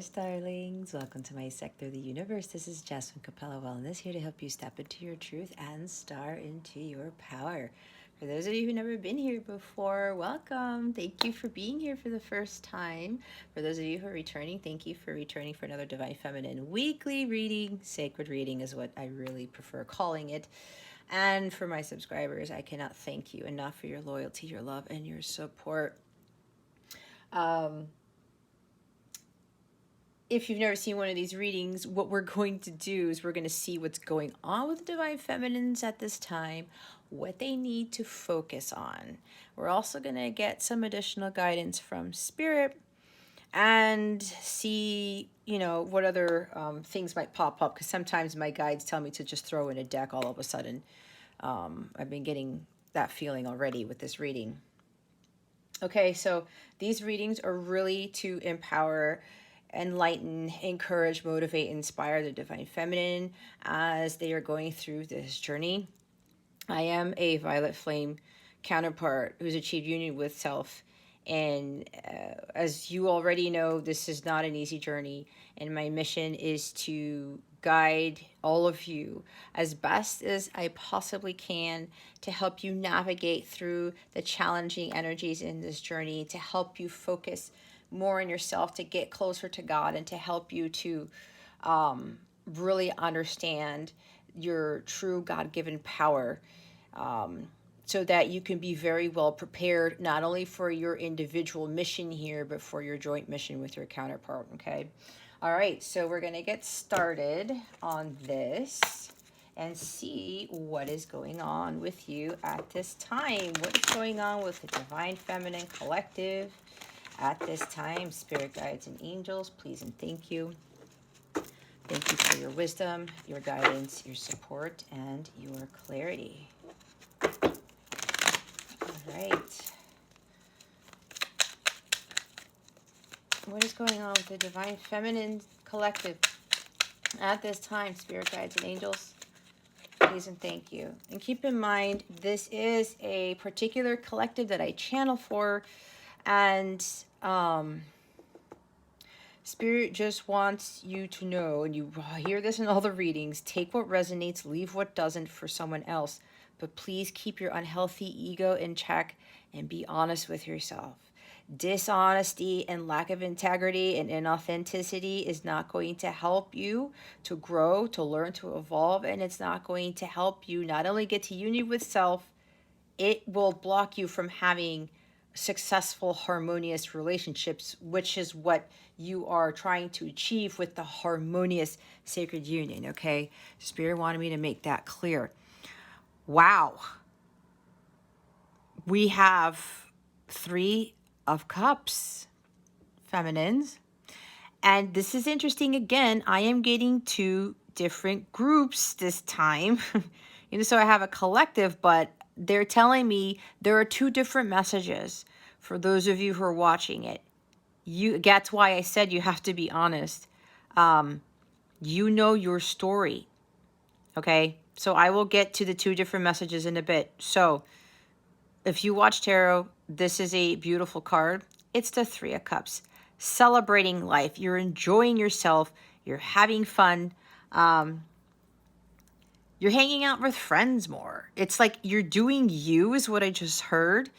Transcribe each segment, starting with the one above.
universe, darlings. Welcome to my sector of the universe. This is Jasmine Capella Wellness, here to help you step into your truth and star into your power. For those of you who've never been here before, welcome. Thank you for being here for the first time. For those of you who are returning, thank you for returning for another Divine Feminine weekly reading. Sacred reading is what I really prefer calling it. And for my subscribers, I cannot thank you enough for your loyalty, your love, and your support. If you've never seen one of these readings, what we're going to do is we're going to see what's going on with the Divine Feminines at this time, what they need to focus on. We're also going to get some additional guidance from Spirit and see, what other things might pop up, because sometimes my guides tell me to just throw in a deck all of a sudden. I've been getting that feeling already with this reading. Okay, so these readings are really to empower, enlighten, encourage, motivate, inspire the Divine Feminine as they are going through this journey. I am a violet flame counterpart who's achieved union with self. And as you already know, this is not an easy journey. And my mission is to guide all of you as best as I possibly can to help you navigate through the challenging energies in this journey, to help you focus more on yourself, to get closer to God, and to help you to really understand your true God-given power, so that you can be very well prepared, not only for your individual mission here, but for your joint mission with your counterpart, okay? All right, so we're going to get started on this and see what is going on with you at this time. What is going on with the Divine Feminine Collective at this time? Spirit guides and angels, please and thank you. Thank you for your wisdom, your guidance, your support, and your clarity. All right. What is going on with the Divine Feminine Collective at this time? Spirit guides and angels, please and thank you. And keep in mind, this is a particular collective that I channel for, and Spirit just wants you to know, and you hear this in all the readings, take what resonates, leave what doesn't for someone else. But please keep your unhealthy ego in check and be honest with yourself. Dishonesty and lack of integrity and inauthenticity is not going to help you to grow, to learn, to evolve, and it's not going to help you not only get to union with self, it will block you from having successful, harmonious relationships, which is what you are trying to achieve with the harmonious sacred union, okay? Spirit wanted me to make that clear. Wow. We have 3 of Cups, feminines. And this is interesting. Again, I am getting 2 different groups this time. So I have a collective, but they're telling me there are 2 different messages for those of you who are watching it. That's why I said you have to be honest. You know your story. Okay? So I will get to the 2 different messages in a bit. So if you watch tarot, this is a beautiful card. It's the 3 of Cups. Celebrating life. You're enjoying yourself. You're having fun. You're hanging out with friends more. It's like you're doing you, is what I just heard.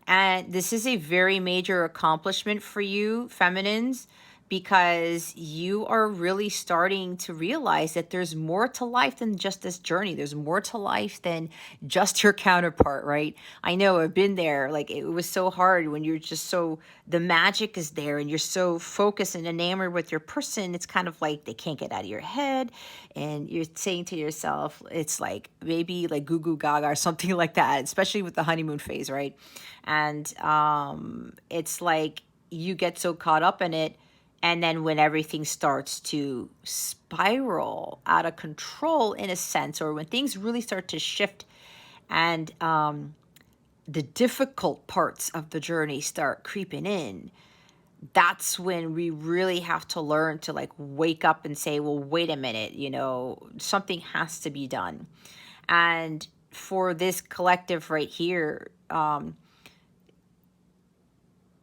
And this is a very major accomplishment for you, feminines, because you are really starting to realize that there's more to life than just this journey. There's more to life than just your counterpart, right? I know, I've been there. Like, it was so hard when you're just the magic is there and you're so focused and enamored with your person. It's kind of like they can't get out of your head. And you're saying to yourself, it's like maybe like goo goo gaga or something like that, especially with the honeymoon phase, right? And it's like you get so caught up in it. And then when everything starts to spiral out of control, in a sense, or when things really start to shift and the difficult parts of the journey start creeping in, that's when we really have to learn to like wake up and say, well, wait a minute, something has to be done. And for this collective right here,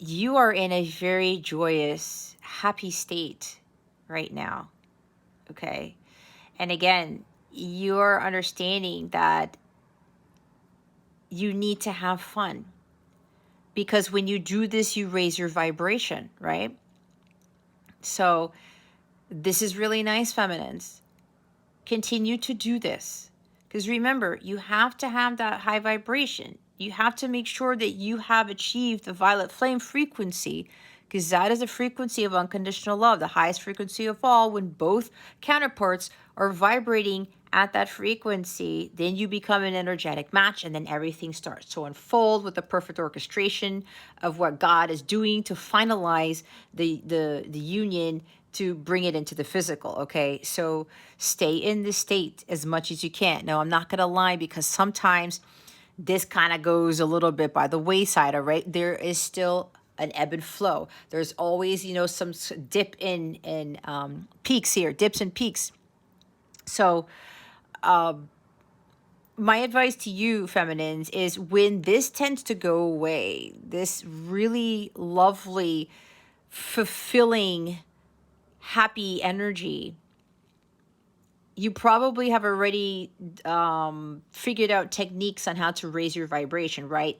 you are in a very joyous, happy state right now, okay? And again, you're understanding that you need to have fun, because when you do this, you raise your vibration, right? So this is really nice, feminines. Continue to do this, because remember, you have to have that high vibration. You have to make sure that you have achieved the violet flame frequency, because that is the frequency of unconditional love, the highest frequency of all. When both counterparts are vibrating at that frequency, then you become an energetic match, and then everything starts to unfold with the perfect orchestration of what God is doing to finalize the union, to bring it into the physical. Okay, so stay in this state as much as you can. Now, I'm not gonna lie, because sometimes this kind of goes a little bit by the wayside. All right, there is still an ebb and flow. There's always, you know, some dip in peaks here, dips and peaks. So my advice to you, feminines, is when this tends to go away, this really lovely, fulfilling, happy energy, you probably have already figured out techniques on how to raise your vibration, right?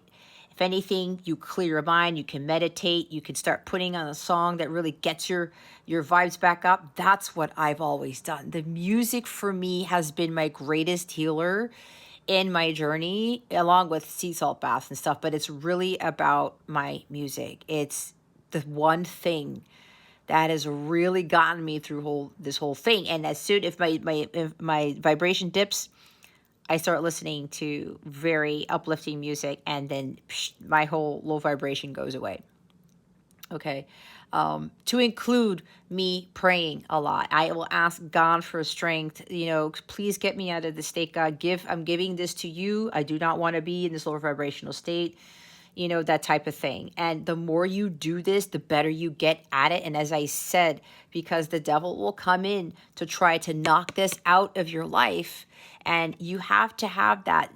If anything, you clear your mind, you can meditate, you can start putting on a song that really gets your vibes back up. That's what I've always done. The music for me has been my greatest healer in my journey, along with sea salt baths and stuff, but it's really about my music. It's the one thing that has really gotten me through this whole thing. And as soon if my vibration dips, I start listening to very uplifting music, and then my whole low vibration goes away. Okay. To include me praying a lot. I will ask God for strength. You know, please get me out of this state, God. I'm giving this to you. I do not want to be in this lower vibrational state, you know, that type of thing. And the more you do this, the better you get at it. And as I said, because the devil will come in to try to knock this out of your life, and you have to have that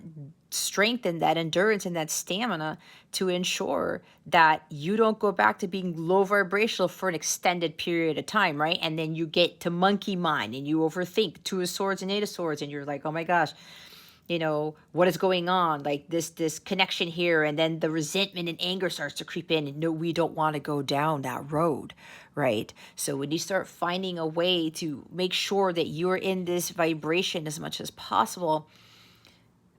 strength and that endurance and that stamina to ensure that you don't go back to being low vibrational for an extended period of time, right? And then you get to monkey mind and you overthink Two of Swords and Eight of Swords, and you're like, oh my gosh, you know, what is going on? Like this connection here, and then the resentment and anger starts to creep in, and no, we don't want to go down that road, right? So when you start finding a way to make sure that you're in this vibration as much as possible,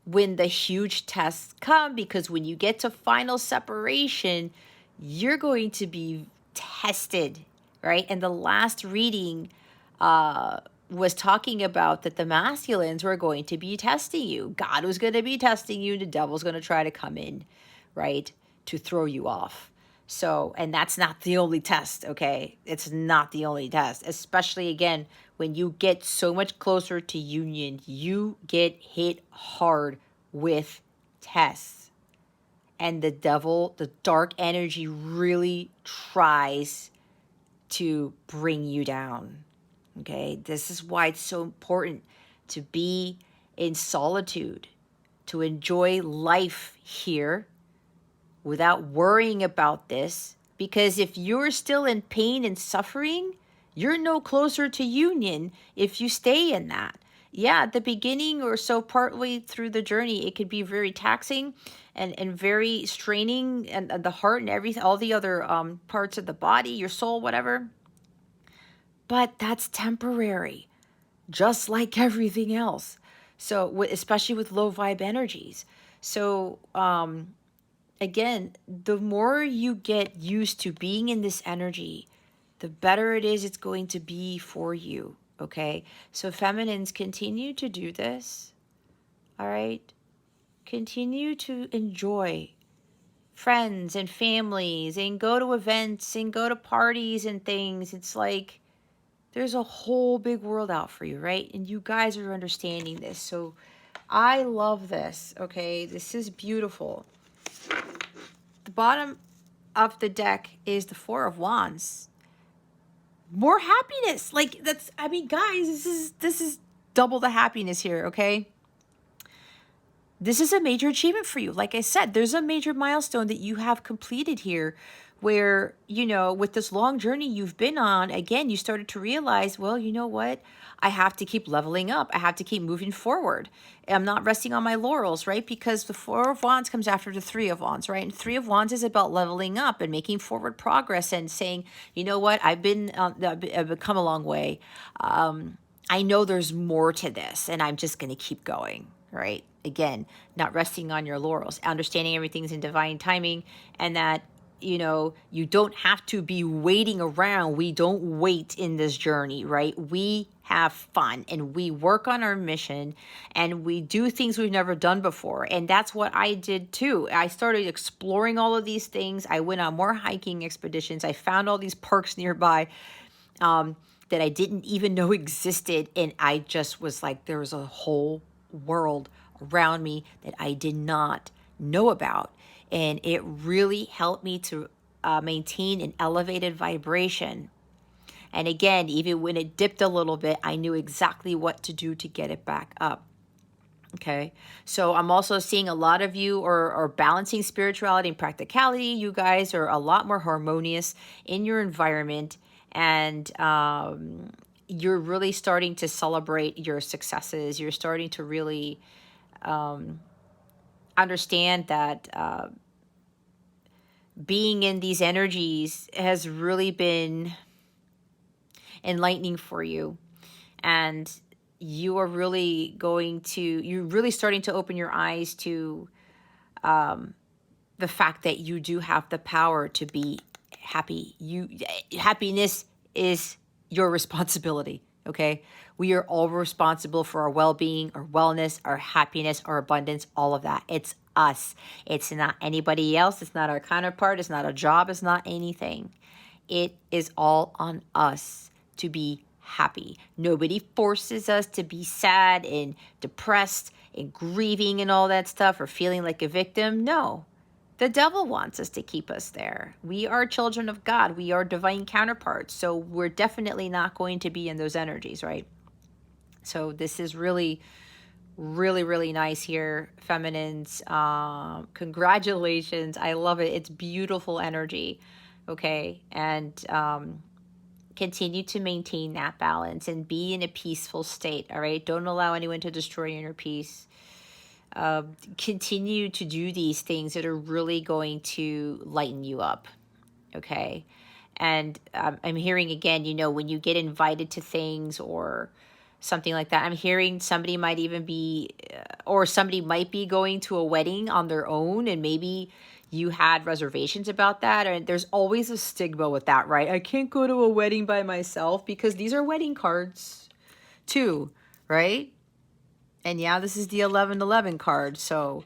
when the huge tests come, because when you get to final separation, you're going to be tested, right? And the last reading was talking about that the masculines were going to be testing you. God was going to be testing you. The devil's going to try to come in, right, to throw you off. So, and that's not the only test, okay? It's not the only test, especially again, when you get so much closer to union, you get hit hard with tests. And the devil, the dark energy, really tries to bring you down. Okay, this is why it's so important to be in solitude, to enjoy life here without worrying about this. Because if you're still in pain and suffering, you're no closer to union if you stay in that. Yeah, at the beginning or so, partway through the journey, it could be very taxing and very straining, and the heart and everything, all the other parts of the body, your soul, whatever. But that's temporary, just like everything else. So, especially with low vibe energies. So, again, the more you get used to being in this energy, the better it's going to be for you. Okay. So, feminines, continue to do this. All right. Continue to enjoy friends and families and go to events and go to parties and things. It's like, there's a whole big world out for you, right? And you guys are understanding this. So I love this, okay? This is beautiful. The bottom of the deck is the Four of Wands. More happiness. Like, that's, I mean, guys, this is double the happiness here, okay? This is a major achievement for you. Like I said, there's a major milestone that you have completed here where, you know, with this long journey you've been on, again, you started to realize, well, you know what? I have to keep leveling up. I have to keep moving forward. I'm not resting on my laurels, right? Because the Four of Wands comes after the Three of Wands, right? And Three of Wands is about leveling up and making forward progress and saying, you know what? I've come a long way. I know there's more to this, and I'm just going to keep going, right? Again, not resting on your laurels, understanding everything's in divine timing, and that, you know, you don't have to be waiting around. We don't wait in this journey, right? We have fun and we work on our mission and we do things we've never done before. And that's what I did too. I started exploring all of these things. I went on more hiking expeditions. I found all these parks nearby that I didn't even know existed. And I just was like, there was a whole world around me that I did not know about. And it really helped me to maintain an elevated vibration. And again, even when it dipped a little bit, I knew exactly what to do to get it back up. Okay, so I'm also seeing a lot of you are balancing spirituality and practicality. You guys are a lot more harmonious in your environment, and you're really starting to celebrate your successes. You're starting to really understand that being in these energies has really been enlightening for you. And you are really you're really starting to open your eyes to the fact that you do have the power to be happy. Happiness is your responsibility. Okay. We are all responsible for our well-being, our wellness, our happiness, our abundance, all of that. It's us. It's not anybody else. It's not our counterpart. It's not a job. It's not anything. It is all on us to be happy. Nobody forces us to be sad and depressed and grieving and all that stuff or feeling like a victim. No. The devil wants us to keep us there. We are children of God. We are divine counterparts. So we're definitely not going to be in those energies, right? So this is really, really, really nice here, feminines. Congratulations. I love it. It's beautiful energy. Okay. And continue to maintain that balance and be in a peaceful state. All right. Don't allow anyone to destroy your inner peace. Continue to do these things that are really going to lighten you up. Okay. And I'm hearing again, you know, when you get invited to things or something like that, I'm hearing somebody might even be, or somebody might be going to a wedding on their own, and maybe you had reservations about that. And there's always a stigma with that, right? I can't go to a wedding by myself, because these are wedding cards too, right? And yeah, this is the 1111 card. So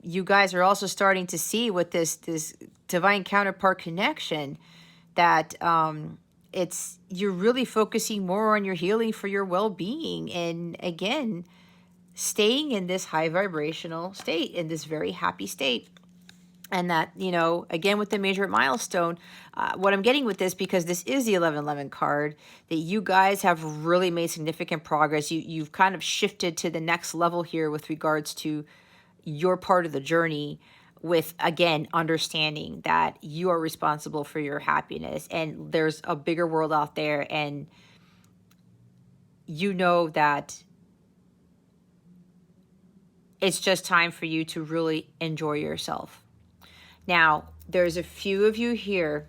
you guys are also starting to see with this divine counterpart connection that you're really focusing more on your healing for your well-being, and again, staying in this high vibrational state, in this very happy state. And that, you know, again, with the major milestone, what I'm getting with this, because this is the 1111 card, that you guys have really made significant progress. You've kind of shifted to the next level here with regards to your part of the journey, with, again, understanding that you are responsible for your happiness and there's a bigger world out there, and you know that it's just time for you to really enjoy yourself. Now, there's a few of you here.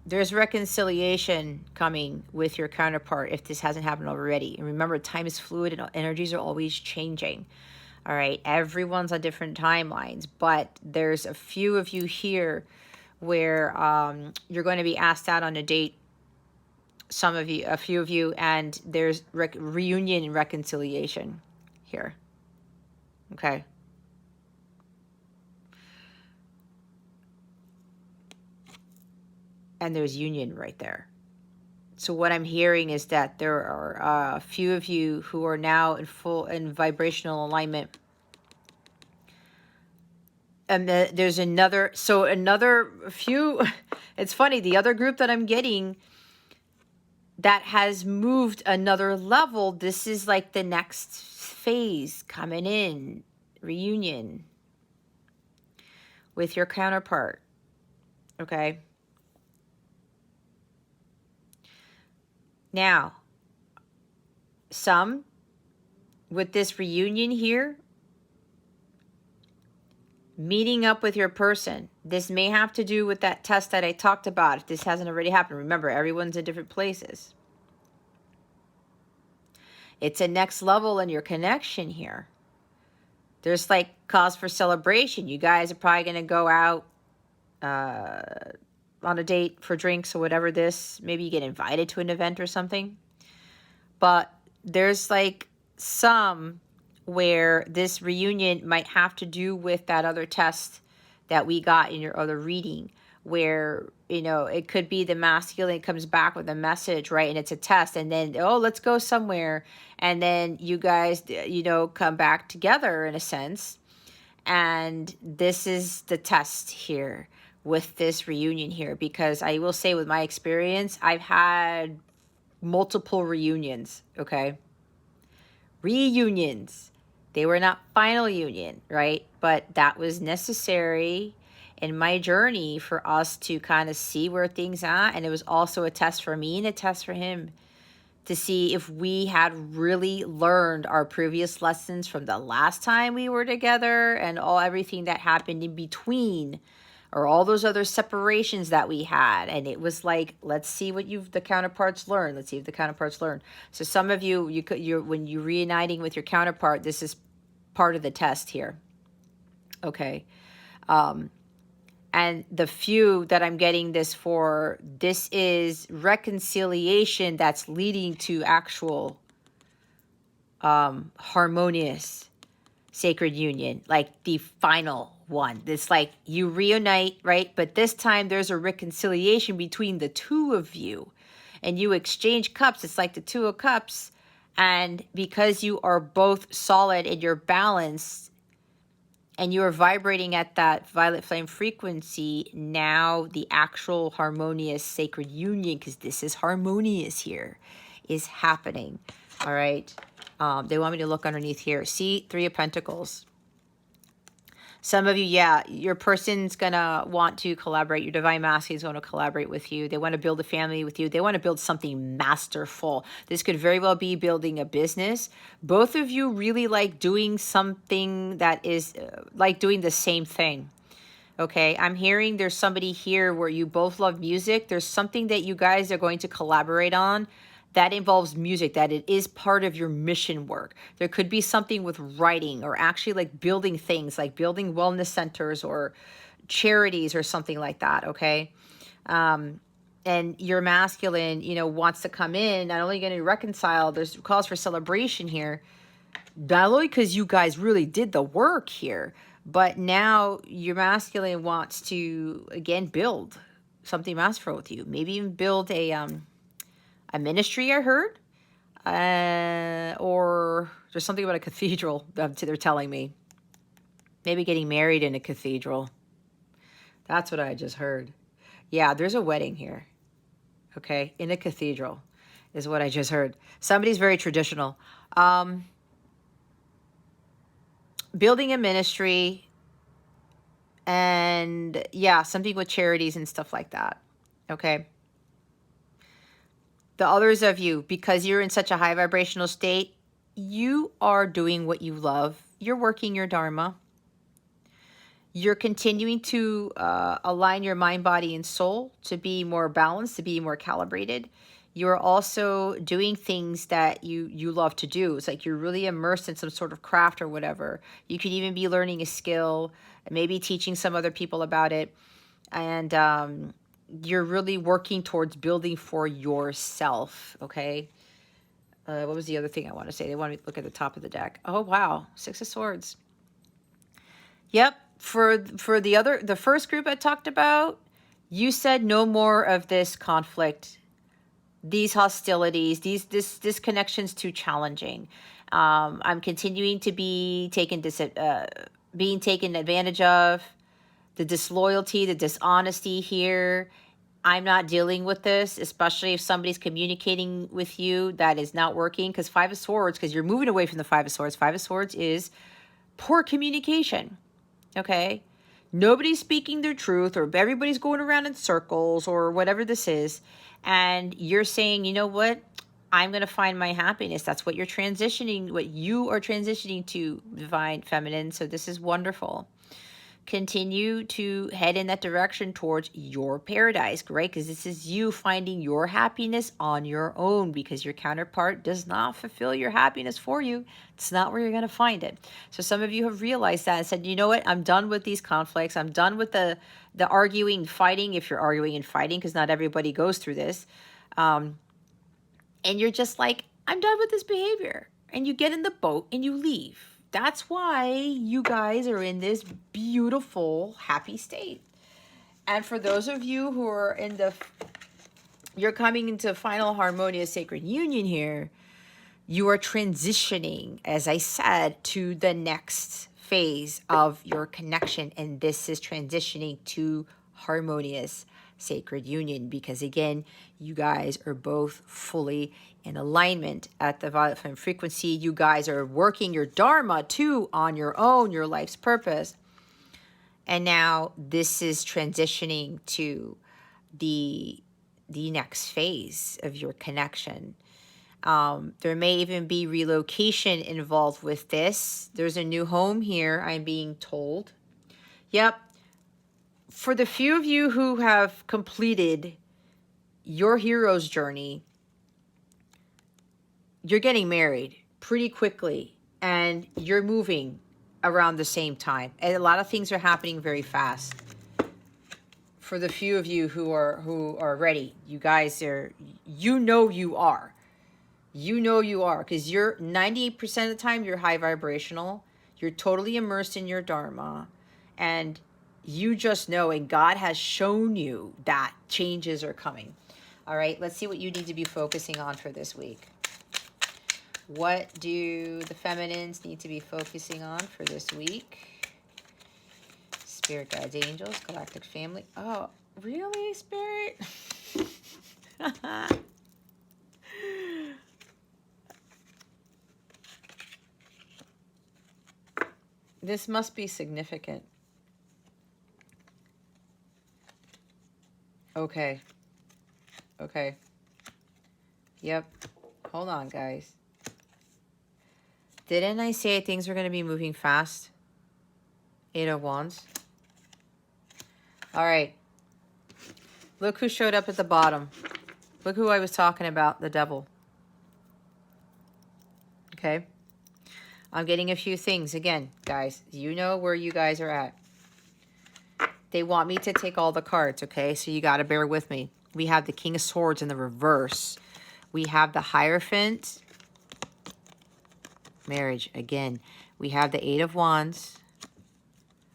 There's reconciliation coming with your counterpart if this hasn't happened already. And remember, time is fluid and energies are always changing. All right, everyone's on different timelines, but there's a few of you here where you're going to be asked out on a date. Some of you, a few of you, and there's reunion and reconciliation here. Okay. And there's union right there. So what I'm hearing is that there are a few of you who are now in vibrational alignment. And there's another few. It's funny, the other group that I'm getting that has moved another level, this is like the next phase coming in, reunion. with your counterpart. Okay. Now, some with this reunion here, meeting up with your person. This may have to do with that test that I talked about. If this hasn't already happened, remember, everyone's in different places. It's a next level in your connection here. There's like cause for celebration. You guys are probably going to go out on a date for drinks or whatever this. Maybe you get invited to an event or something. But there's like some where this reunion might have to do with that other test that we got in your other reading, where, you know, it could be the masculine comes back with a message, right? And it's a test, and then, oh, let's go somewhere. And then you guys, you know, come back together in a sense. And this is the test here with this reunion here, because I will say with my experience, I've had multiple reunions, okay? Reunions. They were not final union, right? But that was necessary in my journey for us to kind of see where things are. And it was also a test for me and a test for him to see if we had really learned our previous lessons from the last time we were together and everything that happened in between, or all those other separations that we had. And it was like, let's see what the counterparts learn. Let's see if the counterparts learn. So some of you, when you're reuniting with your counterpart, this is part of the test here. Okay. And the few that I'm getting this for, this is reconciliation that's leading to actual harmonious sacred union, like the final one. It's like you reunite, right? But this time there's a reconciliation between the two of you, and you exchange cups. It's like the Two of Cups. And because you are both solid and you're balanced, and you are vibrating at that violet flame frequency, now the actual harmonious sacred union, because this is harmonious here, is happening. All right. They want me to look underneath here. See, Three of Pentacles. Some of you, yeah, your person's going to want to collaborate. Your divine masculine is going to collaborate with you. They want to build a family with you. They want to build something masterful. This could very well be building a business. Both of you really like doing something that is like doing the same thing. Okay, I'm hearing there's somebody here where you both love music. There's something that you guys are going to collaborate on that involves music, that it is part of your mission work. There could be something with writing, or actually like building things, like building wellness centers or charities or something like that, okay? And your masculine, you know, wants to come in, not only going to reconcile, there's calls for celebration here, not only because you guys really did the work here, but now your masculine wants to, again, build something masterful with you. Maybe even build a ministry, I heard, or there's something about a cathedral that they're telling me. Maybe getting married in a cathedral. That's what I just heard. Yeah, there's a wedding here. Okay, in a cathedral is what I just heard. Somebody's very traditional. Building a ministry, and yeah, something with charities and stuff like that. Okay. The others of you, because you're in such a high vibrational state, you are doing what you love. You're working your dharma. You're continuing to align your mind, body, and soul to be more balanced, to be more calibrated. You're also doing things that you love to do. It's like you're really immersed in some sort of craft or whatever. You could even be learning a skill, maybe teaching some other people about it. And you're really working towards building for yourself, okay? What was the other thing I want to say? They want me to look at the top of the deck. Oh, wow. Six of Swords. Yep. For the first group I talked about, you said no more of this conflict, these hostilities, this connection's too challenging. I'm continuing to be being taken advantage of. The disloyalty, the dishonesty here. I'm not dealing with this, especially if somebody's communicating with you that is not working. Because Five of Swords, because you're moving away from the Five of Swords. Five of Swords is poor communication. Okay? nobody's speaking their truth, or everybody's going around in circles, or whatever this is. And you're saying, you know what? I'm going to find my happiness. That's what you're transitioning, what you are transitioning to, Divine Feminine. So this is wonderful. Continue to head in that direction towards your paradise, right? Because this is you finding your happiness on your own, because your counterpart does not fulfill your happiness for you. It's not where you're going to find it. So some of you have realized that and said, you know what? I'm done with these conflicts. I'm done with the arguing, fighting, if you're arguing and fighting, because not everybody goes through this. And you're just like, I'm done with this behavior. And you get in the boat and you leave. That's why you guys are in this beautiful, happy state. And for those of you who are in you're coming into final harmonious sacred union here, you are transitioning, as I said, to the next phase of your connection. And this is transitioning to harmonious sacred union, because again, you guys are both fully in alignment at the violet flame frequency. You guys are working your dharma too on your own, your life's purpose. And now this is transitioning to the next phase of your connection. There may even be relocation involved with this. There's a new home here, I'm being told. Yep. For the few of you who have completed your hero's journey, you're getting married pretty quickly and you're moving around the same time. And a lot of things are happening very fast. For the few of you who are ready, you guys are, you know you are. You know you are, because you're 98% of the time you're high vibrational. You're totally immersed in your dharma. And you just know, and God has shown you that changes are coming. All right, let's see what you need to be focusing on for this week. What do the feminines need to be focusing on for this week? Spirit guides, angels, galactic family. Oh, really, Spirit? This must be significant. Okay. Okay. Yep. Hold on, guys. Didn't I say things were going to be moving fast? 8 of Wands. All right. Look who showed up at the bottom. Look who I was talking about, the devil. Okay. I'm getting a few things. Again, guys, you know where you guys are at. They want me to take all the cards, okay? So you got to bear with me. We have the King of Swords in the reverse. We have the Hierophant. Marriage, again. We have the 8 of Wands.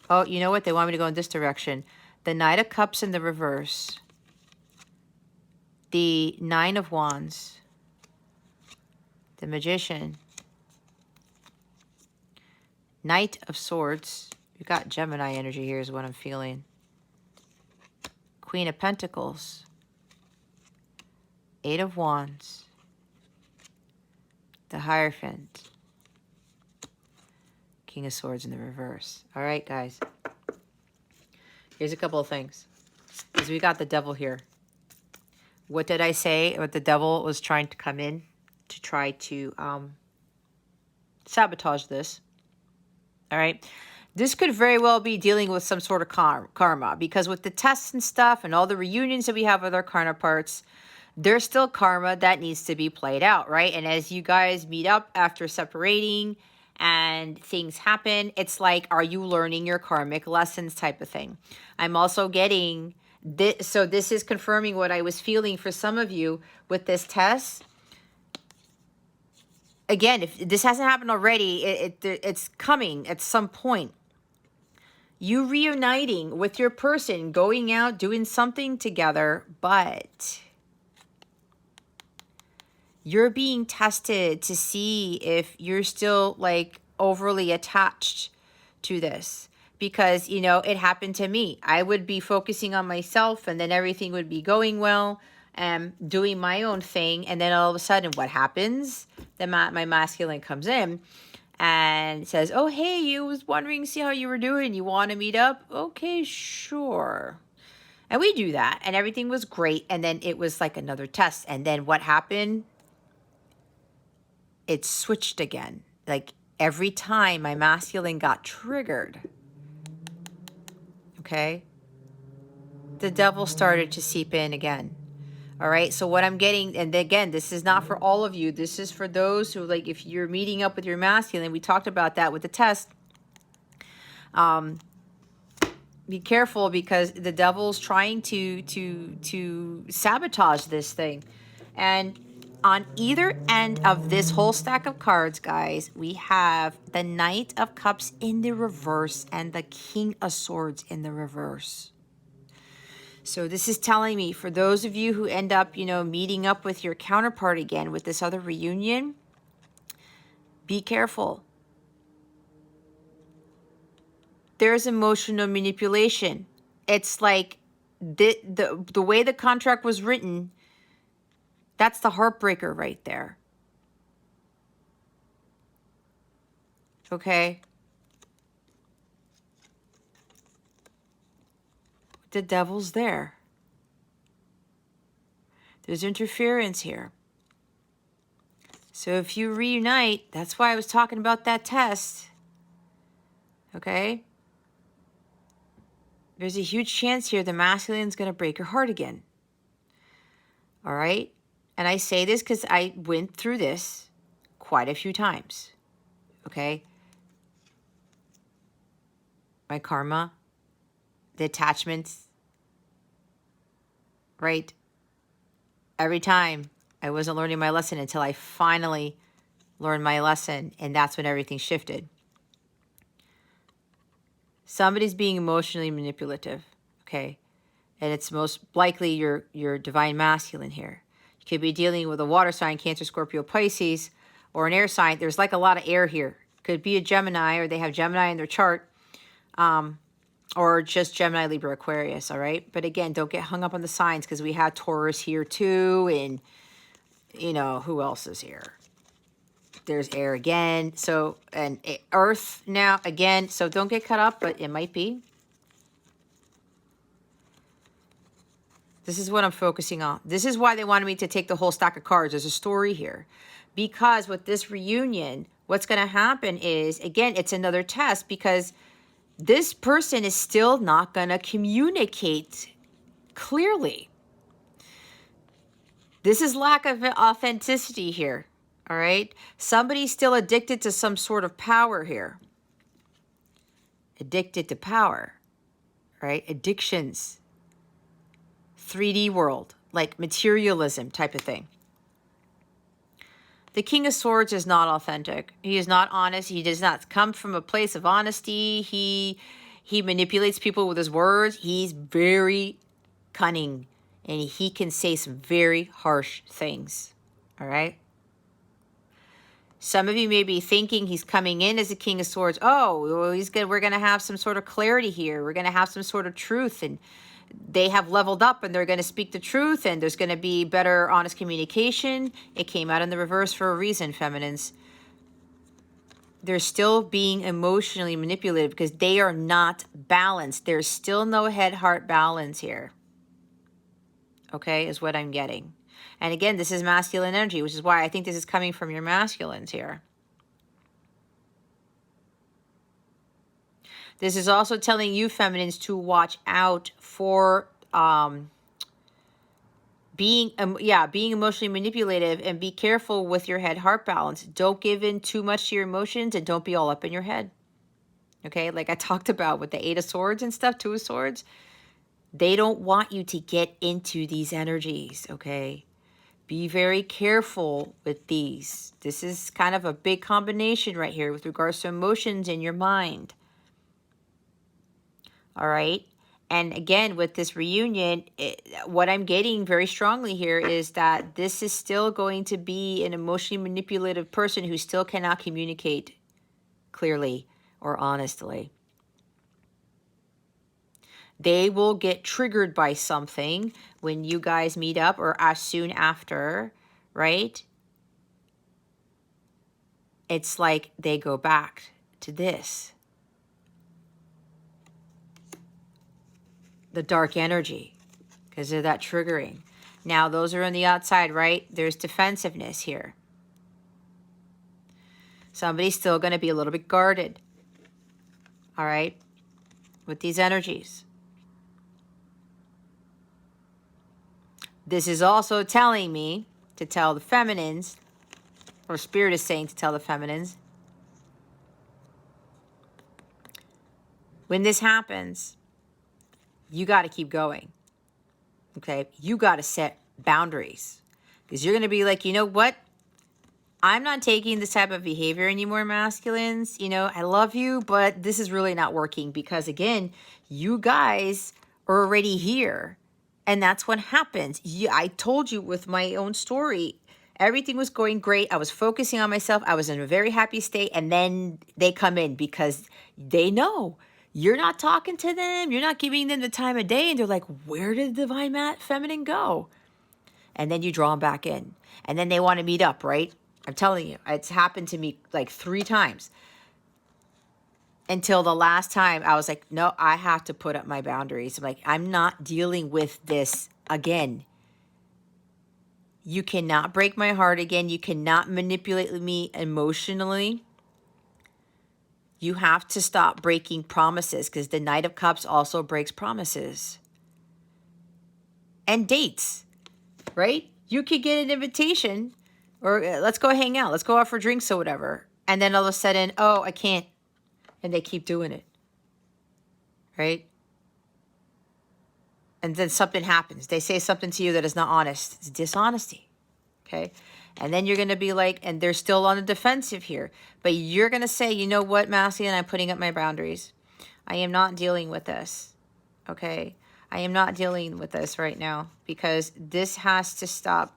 Oh, you know what? They want me to go in this direction. The Knight of Cups in the reverse. The 9 of Wands. The Magician. Knight of Swords. You got Gemini energy here is what I'm feeling. Queen of Pentacles. 8 of Wands. The Hierophant. King of Swords in the reverse. All right, guys. Here's a couple of things. Because we got the devil here. What did I say? What the devil was trying to come in to try to sabotage this. All right. This could very well be dealing with some sort of karma. Because with the tests and stuff and all the reunions that we have with our counterparts, there's still karma that needs to be played out, right? And as you guys meet up after separating and things happen, it's like, are you learning your karmic lessons type of thing? I'm also getting this. So this is confirming what I was feeling for some of you with this test. Again, if this hasn't happened already, it's coming at some point. You reuniting with your person, going out, doing something together, but you're being tested to see if you're still like overly attached to this. Because, you know, it happened to me. I would be focusing on myself and then everything would be going well and doing my own thing. And then all of a sudden, what happens? Then my masculine comes in and says, oh, hey, you was wondering, see how you were doing. You want to meet up? Okay, sure. And we do that, and everything was great. And then it was like another test. And then what happened? It switched again. Like every time my masculine got triggered, okay, the devil started to seep in again. All right. So what I'm getting, and again, this is not for all of you. This is for those who, like, if you're meeting up with your masculine, we talked about that with the test. Be careful, because the devil's trying to sabotage this thing. And on either end of this whole stack of cards, guys, we have the Knight of Cups in the reverse and the King of Swords in the reverse. So this is telling me, for those of you who end up, you know, meeting up with your counterpart again with this other reunion, be careful. There's emotional manipulation. It's like the way the contract was written, that's the heartbreaker right there. Okay? The devil's there. There's interference here. So if you reunite, that's why I was talking about that test. Okay? There's a huge chance here the masculine's going to break your heart again. All right? And I say this because I went through this quite a few times. Okay? My karma, the attachments, right? Every time I wasn't learning my lesson until I finally learned my lesson, and that's when everything shifted. Somebody's being emotionally manipulative, okay? And it's most likely your divine masculine here. You could be dealing with a water sign, Cancer, Scorpio, Pisces, or an air sign. There's like a lot of air here. Could be a Gemini, or they have Gemini in their chart, or just Gemini, Libra, Aquarius, all right? But again, don't get hung up on the signs, because we have Taurus here too, and, you know, who else is here? There's air again, so, and earth now again, so don't get caught up, but it might be. This is what I'm focusing on. This is why they wanted me to take the whole stack of cards. There's a story here. Because with this reunion, what's going to happen is, again, it's another test, because this person is still not going to communicate clearly. This is lack of authenticity here. All right. Somebody's still addicted to some sort of power here. Addicted to power. Right? Addictions. 3D world. Like materialism type of thing. The King of Swords is not authentic. He is not honest. He does not come from a place of honesty. He manipulates people with his words. He's very cunning. And he can say some very harsh things. All right? Some of you may be thinking he's coming in as a King of Swords. Oh, well, he's good. We're going to have some sort of clarity here. We're going to have some sort of truth. And they have leveled up, and they're going to speak the truth. And there's going to be better, honest communication. It came out in the reverse for a reason, feminines. They're still being emotionally manipulated because they are not balanced. There's still no head-heart balance here. Okay, is what I'm getting. And again, this is masculine energy, which is why I think this is coming from your masculines here. This is also telling you, feminines, to watch out for being emotionally manipulative, and be careful with your head-heart balance. Don't give in too much to your emotions, and don't be all up in your head. Okay, like I talked about with the 8 of Swords and stuff, 2 of Swords. They don't want you to get into these energies, okay? Be very careful with these. This is kind of a big combination right here with regards to emotions in your mind. All right? And again, with this reunion, what I'm getting very strongly here is that this is still going to be an emotionally manipulative person who still cannot communicate clearly or honestly. They will get triggered by something when you guys meet up, or as soon after, right? it's like they go back to this. The dark energy, because of that triggering. Now, those are on the outside, right? There's defensiveness here. Somebody's still going to be a little bit guarded, all right, with these energies. This is also telling me to tell the feminines, or Spirit is saying to tell the feminines, when this happens, you got to keep going, okay? You got to set boundaries, because you're going to be like, you know what? I'm not taking this type of behavior anymore, masculines. You know, I love you, but this is really not working because, again, you guys are already here. And that's what happens. I told you with my own story, everything was going great. I was focusing on myself. I was in a very happy state. And then they come in because they know you're not talking to them. You're not giving them the time of day. And they're like, where did the divine feminine go? And then you draw them back in. And then they want to meet up, right? I'm telling you, it's happened to me like 3 times. Until the last time I was like, no, I have to put up my boundaries. I'm like, I'm not dealing with this again. You cannot break my heart again. You cannot manipulate me emotionally. You have to stop breaking promises, because the Knight of Cups also breaks promises. And dates, right? You could get an invitation, or let's go hang out. Let's go out for drinks or whatever. And then all of a sudden, oh, I can't. And they keep doing it, right? And then something happens. They say something to you that is not honest. It's dishonesty, okay? And then you're going to be like, and they're still on the defensive here. But you're going to say, you know what, masculine, I'm putting up my boundaries. I am not dealing with this, okay? I am not dealing with this right now, because this has to stop.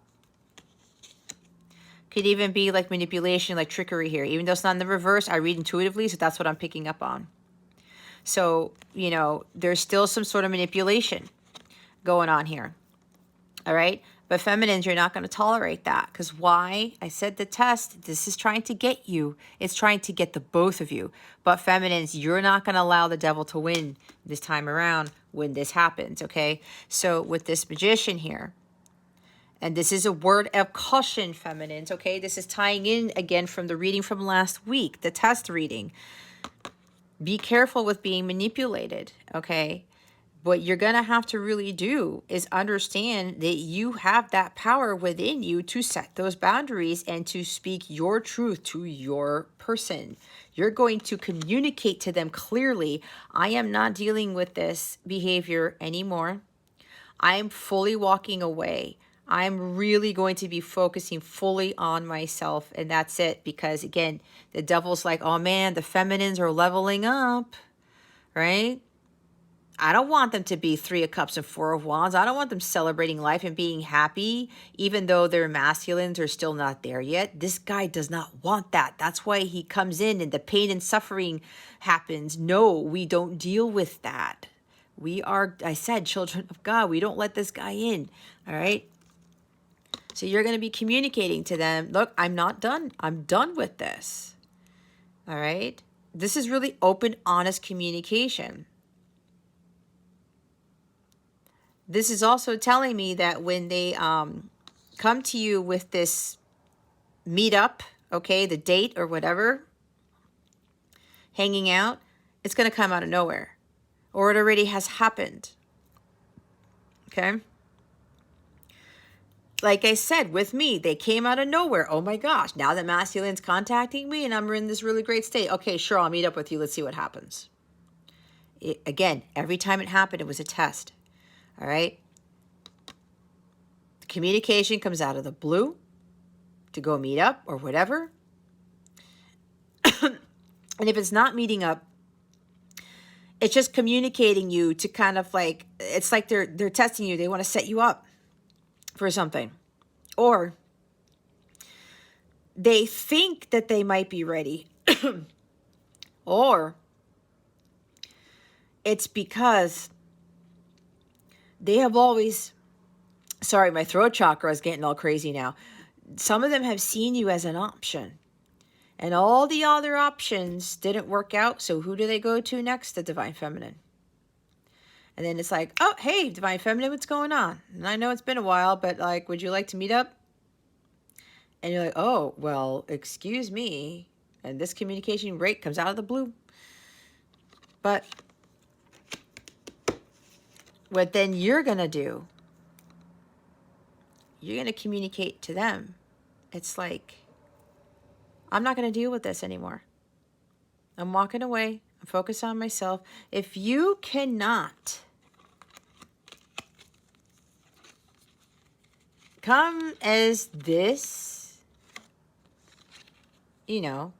Could even be like manipulation, like trickery here. Even though it's not in the reverse, I read intuitively, so that's what I'm picking up on. So, you know, there's still some sort of manipulation going on here. All right? But feminines, you're not going to tolerate that. Because why? I said the test, this is trying to get you. It's trying to get the both of you. But feminines, you're not going to allow the devil to win this time around when this happens, okay? So with this magician here, and this is a word of caution, feminines, okay? This is tying in again from the reading from last week, the test reading. Be careful with being manipulated, okay? What you're going to have to really do is understand that you have that power within you to set those boundaries and to speak your truth to your person. You're going to communicate to them clearly, I am not dealing with this behavior anymore. I am fully walking away. I'm really going to be focusing fully on myself, and that's it. Because again, the devil's like, oh man, the feminines are leveling up, right? I don't want them to be 3 of Cups and 4 of Wands. I don't want them celebrating life and being happy, even though their masculines are still not there yet. This guy does not want that. That's why he comes in and the pain and suffering happens. No, we don't deal with that. We are, I said, children of God. We don't let this guy in, all right? So you're going to be communicating to them, look, I'm not done. I'm done with this. All right? This is really open, honest communication. This is also telling me that when they come to you with this meetup, okay, the date or whatever, hanging out, it's going to come out of nowhere. Or it already has happened. Okay? Like I said, with me, they came out of nowhere. Oh my gosh, now the masculine's contacting me and I'm in this really great state. Okay, sure, I'll meet up with you. Let's see what happens. Again, every time it happened, it was a test. All right? The communication comes out of the blue to go meet up or whatever. And if it's not meeting up, it's just communicating you to kind of like, it's like they're testing you. They want to set you up for something. Or they think that they might be ready. Or it's because they have always, sorry, my throat chakra is getting all crazy now. Some of them have seen you as an option. And all the other options didn't work out. So who do they go to next? The Divine Feminine. And then it's like, oh, hey, Divine Feminine, what's going on? And I know it's been a while, but like, would you like to meet up? And you're like, oh, well, excuse me. And this communication rate comes out of the blue. But what then you're going to do, you're going to communicate to them. It's like, I'm not going to deal with this anymore. I'm walking away. I'm focused on myself. If you cannot come as this, you know,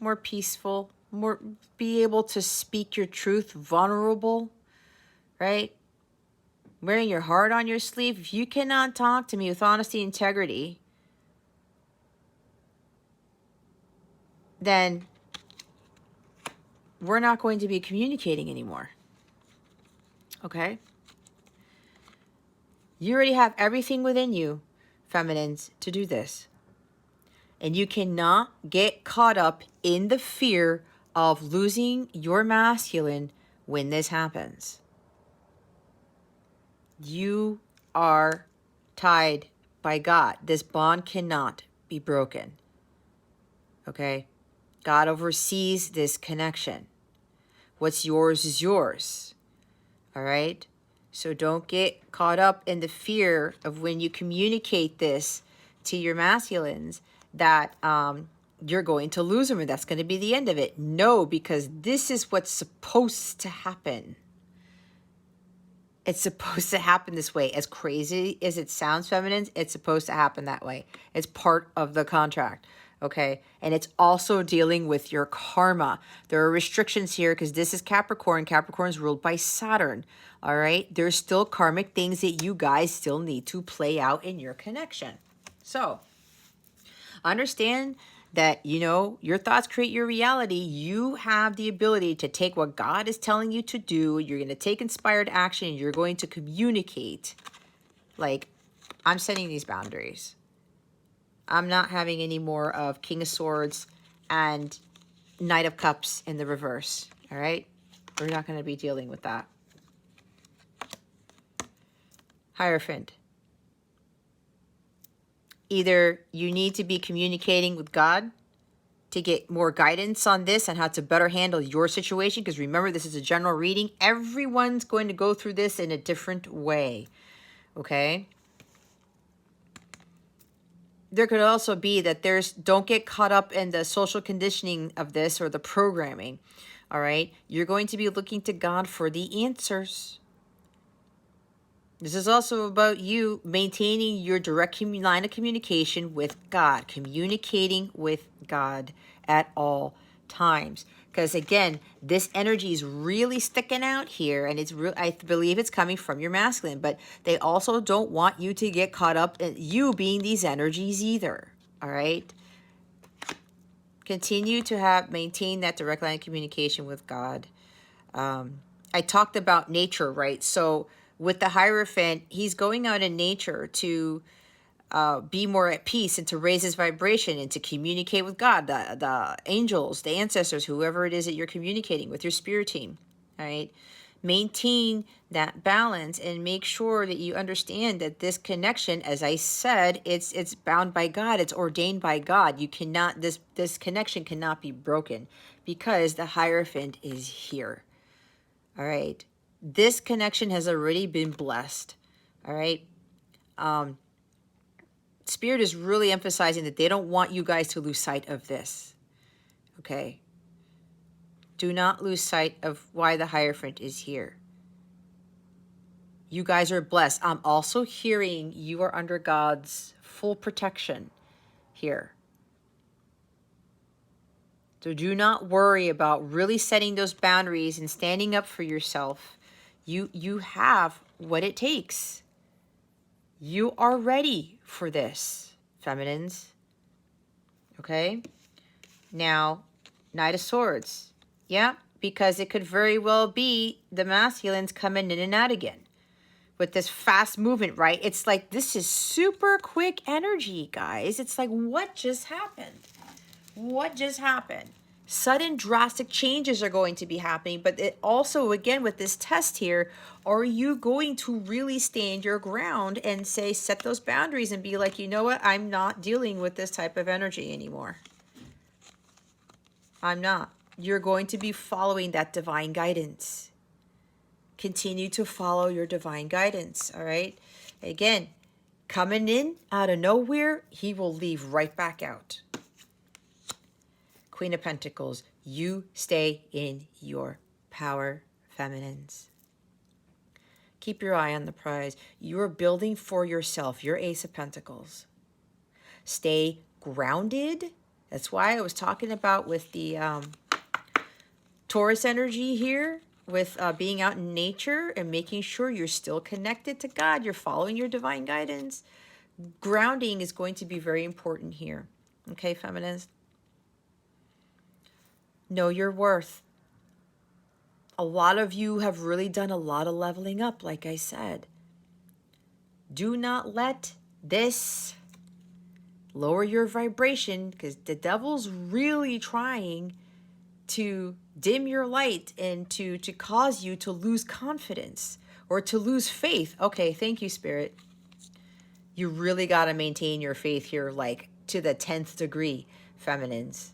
more peaceful, more be able to speak your truth, vulnerable, right? Wearing your heart on your sleeve. If you cannot talk to me with honesty and integrity, then we're not going to be communicating anymore. Okay? You already have everything within you, feminines, to do this. And you cannot get caught up in the fear of losing your masculine when this happens. You are tied by God. This bond cannot be broken. Okay? God oversees this connection. What's yours is yours. All right? So don't get caught up in the fear of when you communicate this to your masculines that you're going to lose them and that's going to be the end of it. No, because this is what's supposed to happen. It's supposed to happen this way. As crazy as it sounds, feminines, it's supposed to happen that way. It's part of the contract, okay? And it's also dealing with your karma. There are restrictions here because this is Capricorn. Capricorn is ruled by Saturn, all right? There's still karmic things that you guys still need to play out in your connection. So, understand that, you know, your thoughts create your reality. You have the ability to take what God is telling you to do. You're going to take inspired action. And you're going to communicate. Like, I'm setting these boundaries. I'm not having any more of King of Swords and Knight of Cups in the reverse. All right? We're not going to be dealing with that. Hierophant. Either you need to be communicating with God to get more guidance on this and how to better handle your situation. Because remember, this is a general reading. Everyone's going to go through this in a different way. Okay? There could also be that don't get caught up in the social conditioning of this or the programming. All right? You're going to be looking to God for the answers. This is also about you maintaining your direct line of communication with God. Communicating with God at all times. Because again, this energy is really sticking out here. And it's I believe it's coming from your masculine. But they also don't want you to get caught up in you being these energies either. All right? Continue to maintain that direct line of communication with God. I talked about nature, right? So with the Hierophant, he's going out in nature to be more at peace and to raise his vibration and to communicate with God, the angels, the ancestors, whoever it is that you're communicating with, your spirit team, all right? Maintain that balance and make sure that you understand that this connection, as I said, it's bound by God. It's ordained by God. You cannot, this connection cannot be broken because the Hierophant is here, all right? This connection has already been blessed, all right? Spirit is really emphasizing that they don't want you guys to lose sight of this, okay? Do not lose sight of why the Hierophant is here. You guys are blessed. I'm also hearing you are under God's full protection here. So do not worry about really setting those boundaries and standing up for yourself. You have what it takes. You are ready for this, feminines. Okay? Now, Knight of Swords. Yeah, because it could very well be the masculines coming in and out again. With this fast movement, right? It's like, this is super quick energy, guys. It's like, what just happened? What just happened? Sudden drastic changes are going to be happening, but it also, again, with this test here, are you going to really stand your ground and say, set those boundaries and be like, you know what, I'm not dealing with this type of energy anymore. I'm not. You're going to be following that divine guidance. Continue to follow your divine guidance, all right? Again, coming in out of nowhere, he will leave right back out. Queen of Pentacles, you stay in your power, feminines. Keep your eye on the prize. You're building for yourself. Your Ace of Pentacles. Stay grounded. That's why I was talking about with the Taurus energy here, with being out in nature and making sure you're still connected to God. You're following your divine guidance. Grounding is going to be very important here. Okay, feminines? Know your worth. A lot of you have really done a lot of leveling up, like I said. Do not let this lower your vibration, because the devil's really trying to dim your light and to cause you to lose confidence or to lose faith. Okay, thank you, Spirit. You really got to maintain your faith here, like to the 10th degree, feminines.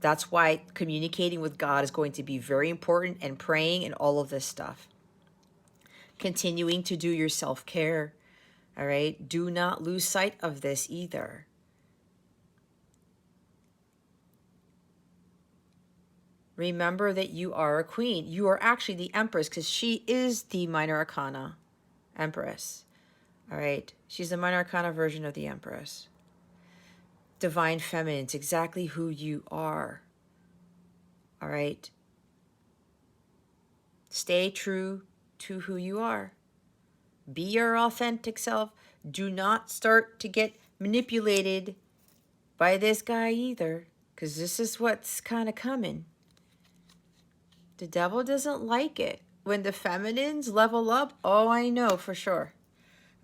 That's why communicating with God is going to be very important, and praying and all of this stuff. Continuing to do your self-care, all right? Do not lose sight of this either. Remember that you are a queen. You are actually the Empress, because she is the minor arcana Empress, all right? She's the minor arcana version of the Empress. Divine Feminine, it's exactly who you are. All right? Stay true to who you are. Be your authentic self. Do not start to get manipulated by this guy either, because this is what's kind of coming. The devil doesn't like it. When the feminines level up, oh, I know for sure.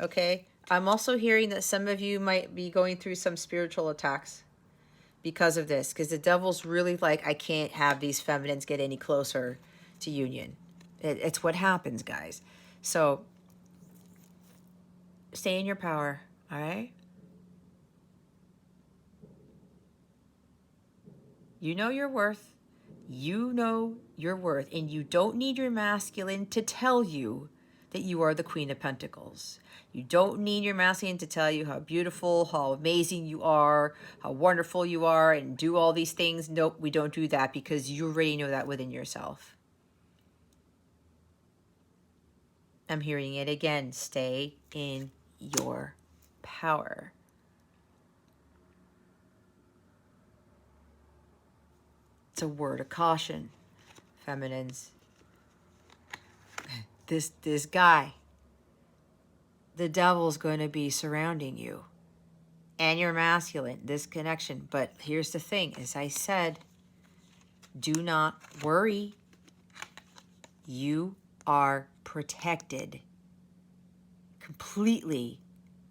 Okay? I'm also hearing that some of you might be going through some spiritual attacks because of this, because the devil's really like, I can't have these feminines get any closer to union. It's what happens, guys. So stay in your power, all right? You know your worth. You know your worth, and you don't need your masculine to tell you that you are the Queen of Pentacles. You don't need your masculine to tell you how beautiful, how amazing you are, how wonderful you are, and do all these things. Nope, we don't do that, because you already know that within yourself. I'm hearing it again. Stay in your power. It's a word of caution, feminines. This guy, the devil's going to be surrounding you and your masculine, this connection. But here's the thing, as I said, do not worry. You are protected completely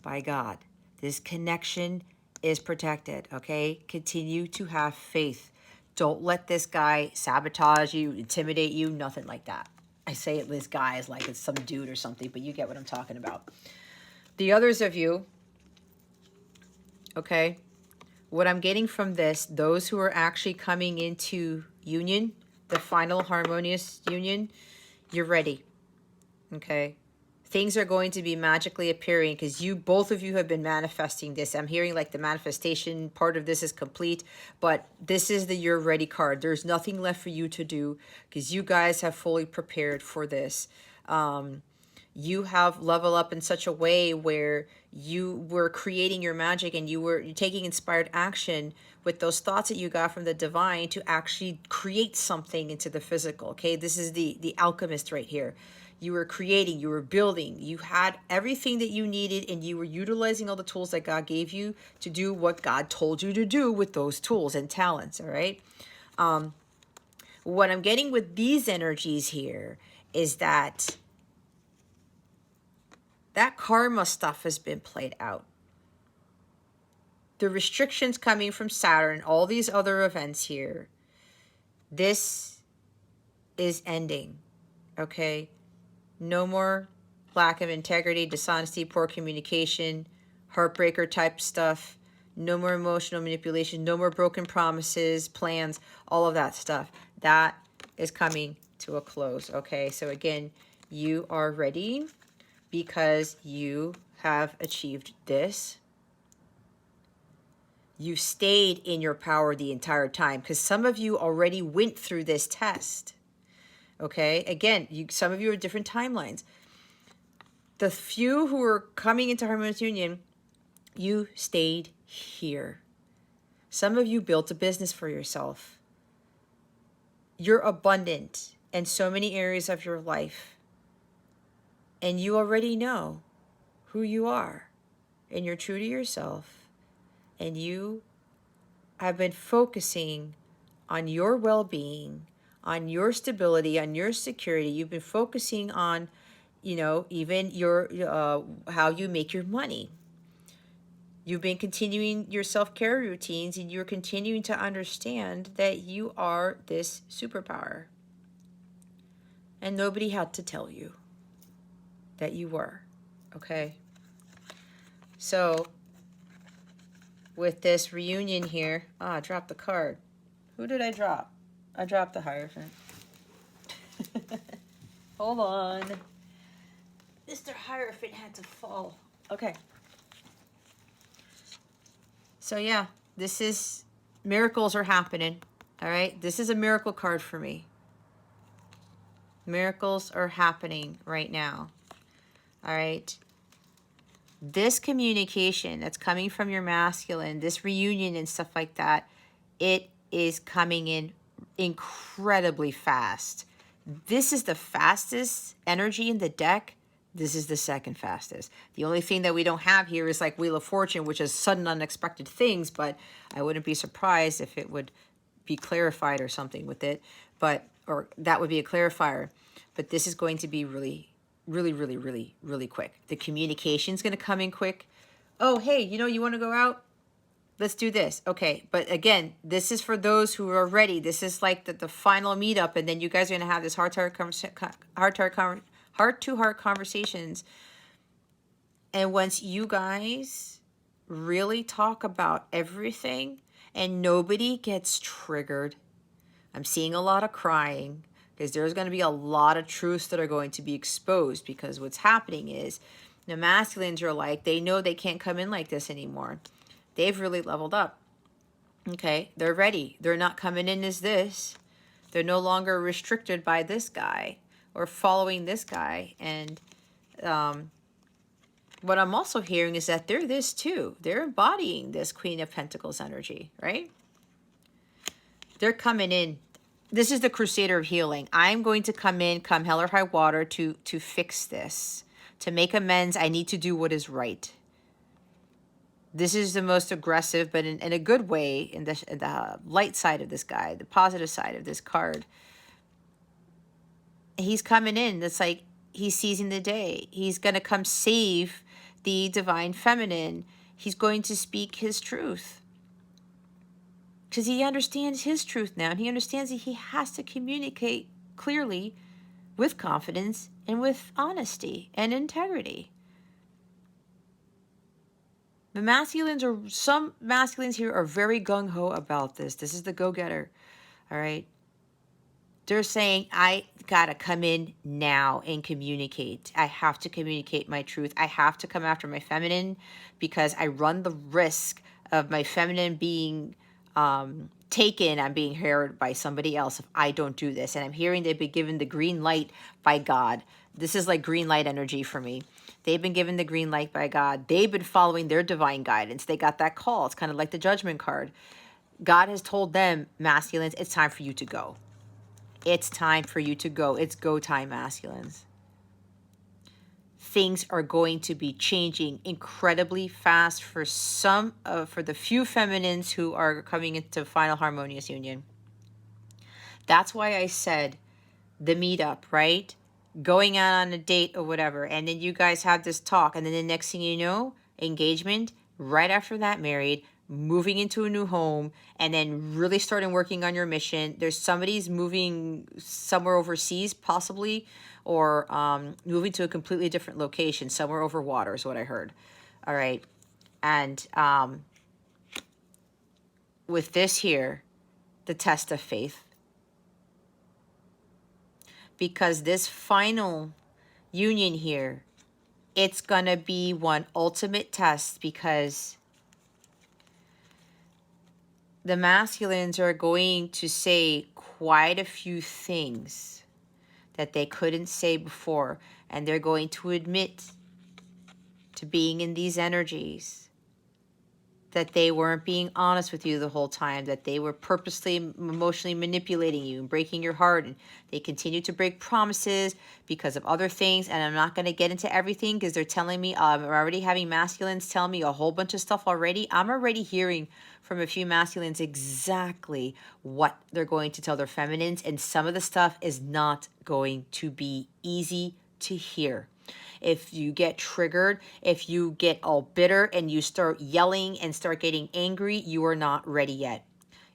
by God. This connection is protected, okay? Continue to have faith. Don't let this guy sabotage you, intimidate you, nothing like that. I say it, this guy is like it's some dude or something, but you get what I'm talking about. The others of you, okay, what I'm getting from this, those who are actually coming into union, the final harmonious union, you're ready, okay? Things are going to be magically appearing, because both of you have been manifesting this. I'm hearing like the manifestation part of this is complete, but this is the you're ready card. There's nothing left for you to do, because you guys have fully prepared for this. You have leveled up in such a way where you were creating your magic, and you're taking inspired action with those thoughts that you got from the divine to actually create something into the physical. Okay, this is the alchemist right here. You were creating, you were building, you had everything that you needed, and you were utilizing all the tools that God gave you to do what God told you to do with those tools and talents, all right? What I'm getting with these energies here is that karma stuff has been played out. the restrictions coming from Saturn, all these other events here, this is ending, okay? No more lack of integrity, dishonesty, poor communication, heartbreaker type stuff. No more emotional manipulation, no more broken promises, plans, all of that stuff. That is coming to a close, okay? So again, you are ready because you have achieved this. You stayed in your power the entire time because some of you already went through this test, okay? Again, some of you are different timelines. The few who are coming into harmonious union, you stayed here. Some of you built a business for yourself. You're abundant in so many areas of your life. And you already know who you are. And you're true to yourself. And you have been focusing on your well-being, on your stability, on your security. You've been focusing on, even your how you make your money. You've been continuing your self-care routines, and you're continuing to understand that you are this superpower. And nobody had to tell you that you were, okay? So, with this reunion here, I dropped the card. Who did I drop? I dropped the Hierophant. Hold on. Mr. Hierophant had to fall. Okay. So yeah, this is, miracles are happening, all right? This is a miracle card for me. Miracles are happening right now, all right? This communication that's coming from your masculine, this reunion and stuff like that, it is coming in incredibly fast. This is the fastest energy in the deck. This is the second fastest. The only thing that we don't have here is like Wheel of Fortune, which is sudden unexpected things, but I wouldn't be surprised if it would be clarified or something with it, or that would be a clarifier. But this is going to be really, really, really, really, really quick. The communication is going to come in quick. Oh, hey, you want to go out? Let's do this. Okay, but again, this is for those who are ready. This is like the final meetup, and then you guys are going to have this heart-to-heart conversations. And once you guys really talk about everything and nobody gets triggered, I'm seeing a lot of crying because there's going to be a lot of truths that are going to be exposed, because what's happening is the masculines are like, they know they can't come in like this anymore. They've really leveled up. Okay, they're ready. They're not coming in as this. They're no longer restricted by this guy or following this guy. And what I'm also hearing is that they're this too. They're embodying this Queen of Pentacles energy, right? They're coming in. This is the Crusader of Healing. I'm going to come in, come hell or high water, to fix this. To make amends, I need to do what is right. This is the most aggressive, but in a good way, in the light side of this guy, the positive side of this card. He's coming in. It's like he's seizing the day. He's going to come save the divine feminine. He's going to speak his truth. Because he understands his truth now. And he understands that he has to communicate clearly, with confidence, and with honesty and integrity. The masculines some masculines here are very gung-ho about this. This is the go-getter, all right? They're saying, I gotta come in now and communicate. I have to communicate my truth. I have to come after my feminine, because I run the risk of my feminine being taken. I'm being hired by somebody else if I don't do this. And I'm hearing they've been given the green light by God. This is like green light energy for me. They've been given the green light by God. They've been following their divine guidance. They got that call. It's kind of like the Judgment card. God has told them, masculines, it's time for you to go. It's time for you to go. It's go time, masculines. Things are going to be changing incredibly fast for for the few feminines who are coming into final harmonious union. That's why I said the meetup, right? Going out on a date or whatever, and then you guys have this talk, and then the next thing you know, engagement, right after that married, moving into a new home, and then really starting working on your mission. There's somebody's moving somewhere overseas, possibly, or moving to a completely different location, somewhere over water is what I heard. All right. And with this here, the test of faith. Because this final union here, it's going to be one ultimate test, because the masculines are going to say quite a few things that they couldn't say before. And they're going to admit to being in these energies, that they weren't being honest with you the whole time, that they were purposely emotionally manipulating you and breaking your heart, and they continue to break promises because of other things. And I'm not going to get into everything, because they're telling me, I'm already having masculines tell me a whole bunch of stuff already. I'm already hearing from a few masculines exactly what they're going to tell their feminines, and some of the stuff is not going to be easy to hear. If you get triggered, if you get all bitter and you start yelling and start getting angry, you are not ready yet.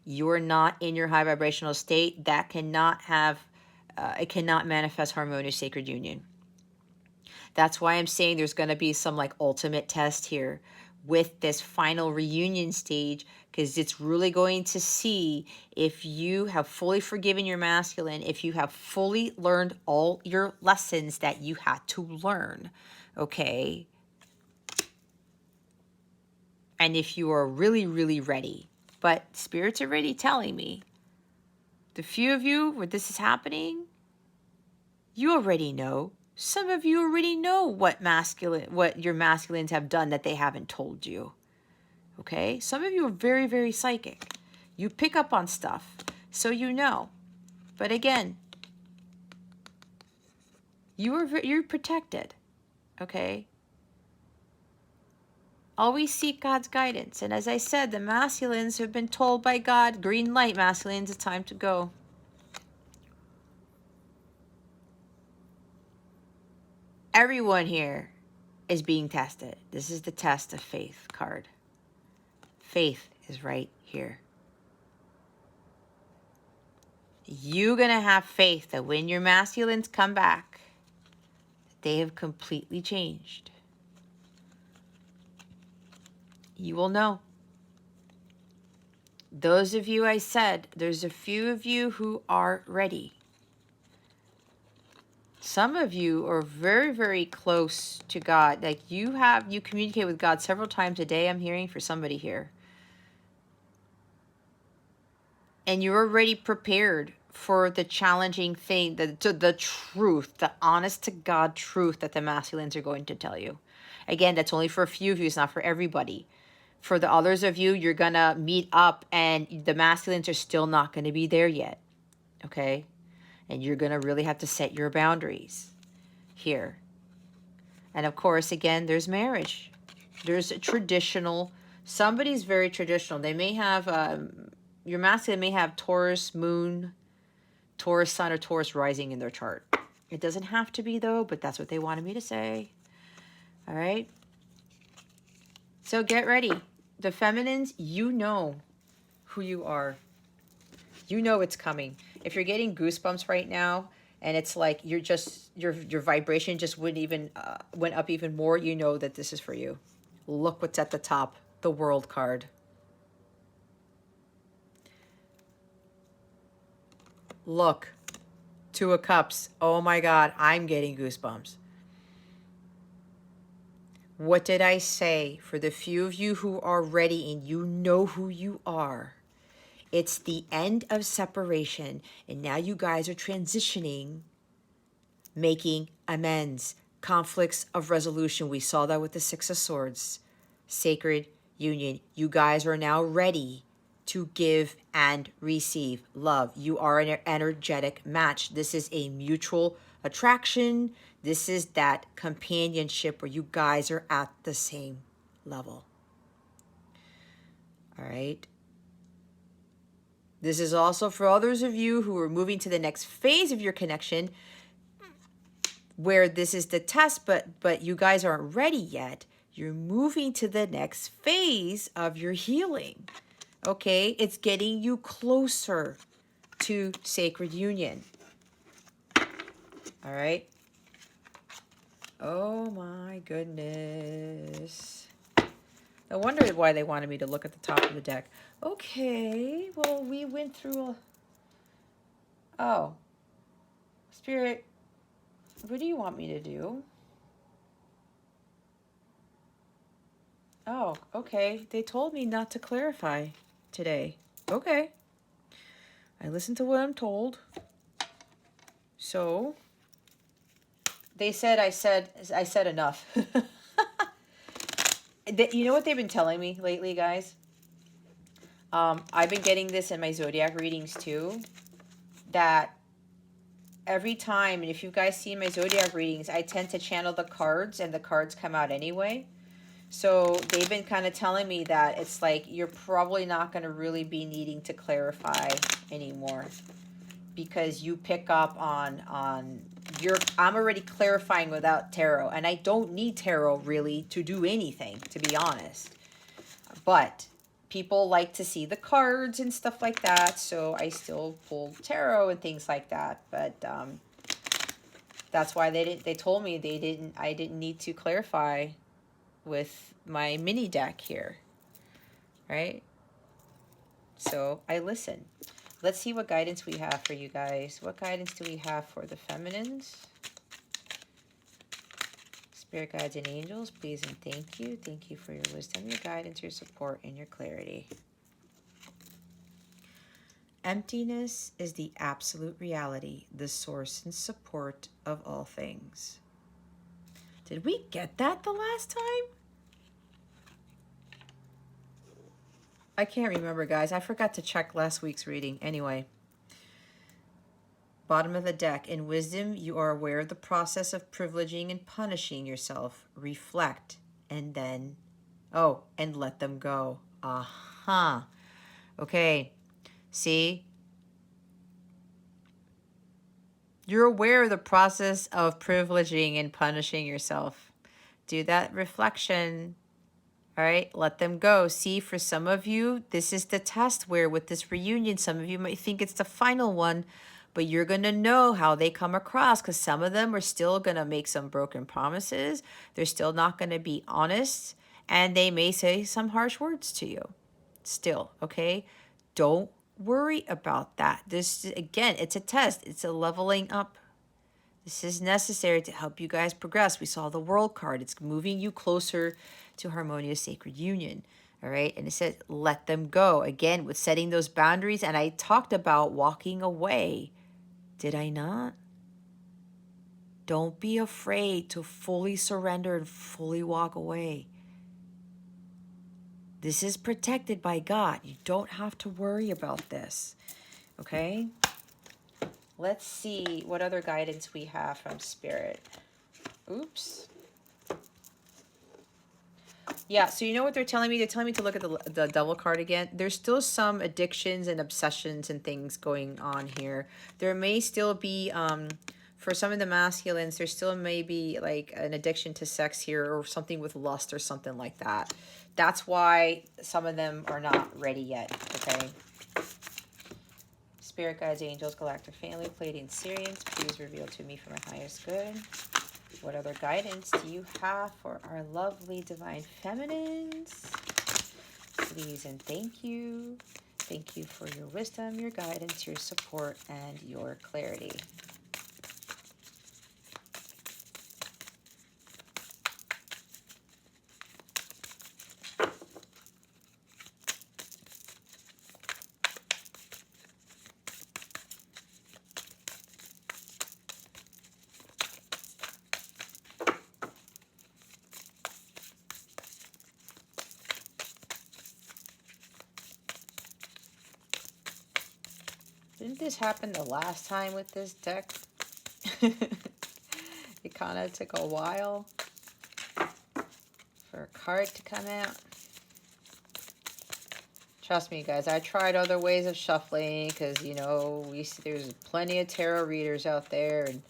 You are not in your high vibrational state. That cannot have, it cannot manifest harmonious sacred union. That's why I'm saying there's going to be some like ultimate test here with this final reunion stage, because it's really going to see if you have fully forgiven your masculine, if you have fully learned all your lessons that you had to learn, okay? And if you are really, really ready. But Spirit's already telling me, the few of you where this is happening, you already know. Some of you already know what your masculines have done that they haven't told you. Okay? Some of you are very, very psychic. You pick up on stuff, so you know. But again, you're protected. Okay? Always seek God's guidance. And as I said, the masculines have been told by God, green light, masculines, it's time to go. Everyone here is being tested. This is the test of faith card. Faith is right here. You're going to have faith that when your masculines come back, they have completely changed. You will know. Those of you, I said, there's a few of you who are ready. Some of you are very, very close to God. Like you communicate with God several times a day, I'm hearing, for somebody here. And you're already prepared for the challenging thing, the truth, the honest to God truth that the masculines are going to tell you. Again, that's only for a few of you. It's not for everybody. For the others of you, you're going to meet up and the masculines are still not going to be there yet. Okay? And you're going to really have to set your boundaries here. And of course, again, there's marriage. There's a traditional, somebody's very traditional. They may have, your masculine may have Taurus moon, Taurus sun, or Taurus rising in their chart. It doesn't have to be though, but that's what they wanted me to say. All right. So get ready. The feminines, you know who you are. You know it's coming. If you're getting goosebumps right now, and it's like you're just your vibration just went up even more, you know that this is for you. Look what's at the top, the World card. Look, Two of Cups. Oh my God, I'm getting goosebumps. What did I say? For the few of you who are ready and you know who you are, it's the end of separation, and now you guys are transitioning, making amends, conflicts of resolution. We saw that with the Six of Swords. Sacred union. You guys are now ready to give and receive love. You are an energetic match. This is a mutual attraction. This is that companionship where you guys are at the same level. All right. This is also for others of you who are moving to the next phase of your connection, where this is the test, but you guys aren't ready yet. You're moving to the next phase of your healing. Okay? It's getting you closer to sacred union. All right? Oh my goodness. I wondered why they wanted me to look at the top of the deck. Okay, well, we went through a... Oh. Spirit, what do you want me to do? Oh, okay. They told me not to clarify today. Okay. I listened to what I'm told. So, they said I said enough. You know what they've been telling me lately, guys? I've been getting this in my zodiac readings too, that every time, and if you guys see my zodiac readings, I tend to channel the cards and the cards come out anyway. So they've been kind of telling me that it's like you're probably not going to really be needing to clarify anymore, because you pick up on I'm already clarifying without tarot, and I don't need tarot really to do anything, to be honest. But people like to see the cards and stuff like that, so I still pull tarot and things like that. But that's why they told me I didn't need to clarify with my mini deck here, right? So I listen. Let's see what guidance we have for you guys. What guidance do we have for the feminines? Spirit guides and angels, please and thank you. Thank you for your wisdom, your guidance, your support, and your clarity. Emptiness is the absolute reality, the source and support of all things. Did we get that the last time? I can't remember, guys. I forgot to check last week's reading. Anyway. Bottom of the deck. In wisdom, you are aware of the process of privileging and punishing yourself. Reflect and then... Oh, and let them go. Aha. Okay. See? You're aware of the process of privileging and punishing yourself. Do that reflection. All right, let them go. See, for some of you, this is the test where with this reunion, some of you might think it's the final one, but you're going to know how they come across, because some of them are still going to make some broken promises. They're still not going to be honest, and they may say some harsh words to you still, okay? Don't worry about that. This, again, it's a test. It's a leveling up. This is necessary to help you guys progress. We saw the World card. It's moving you closer to harmonious sacred union. All right. And it says, let them go. Again, with setting those boundaries. And I talked about walking away. Did I not? Don't be afraid to fully surrender and fully walk away. This is protected by God. You don't have to worry about this. Okay. Let's see what other guidance we have from Spirit. Oops. Yeah, so you know what they're telling me? They're telling me to look at the Devil card again. There's still some addictions and obsessions and things going on here. There may still be, for some of the masculines, there still may be like an addiction to sex here, or something with lust or something like that. That's why some of them are not ready yet, okay? Spirit guides, angels, galactic family, Pleiadian Syrians, please reveal to me for my highest good. What other guidance do you have for our lovely divine feminines? Please and thank you. Thank you for your wisdom, your guidance, your support, and your clarity. Didn't this happen the last time with this deck? It kind of took a while for a card to come out. Trust me, guys, I tried other ways of shuffling because, you know, there's plenty of tarot readers out there. And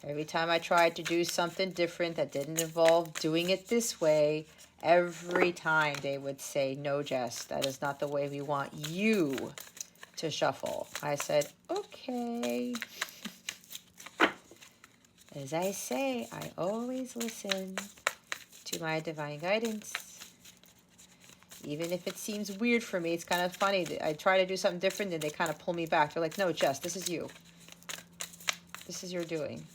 every time I tried to do something different that didn't involve doing it this way, Every time they would say, no, Jess, that is not the way we want you to shuffle. I said, okay. As I say, I always listen to my divine guidance. Even if it seems weird for me, it's kind of funny. I try to do something different and they kind of pull me back. They're like, no, Jess, this is you. This is your doing.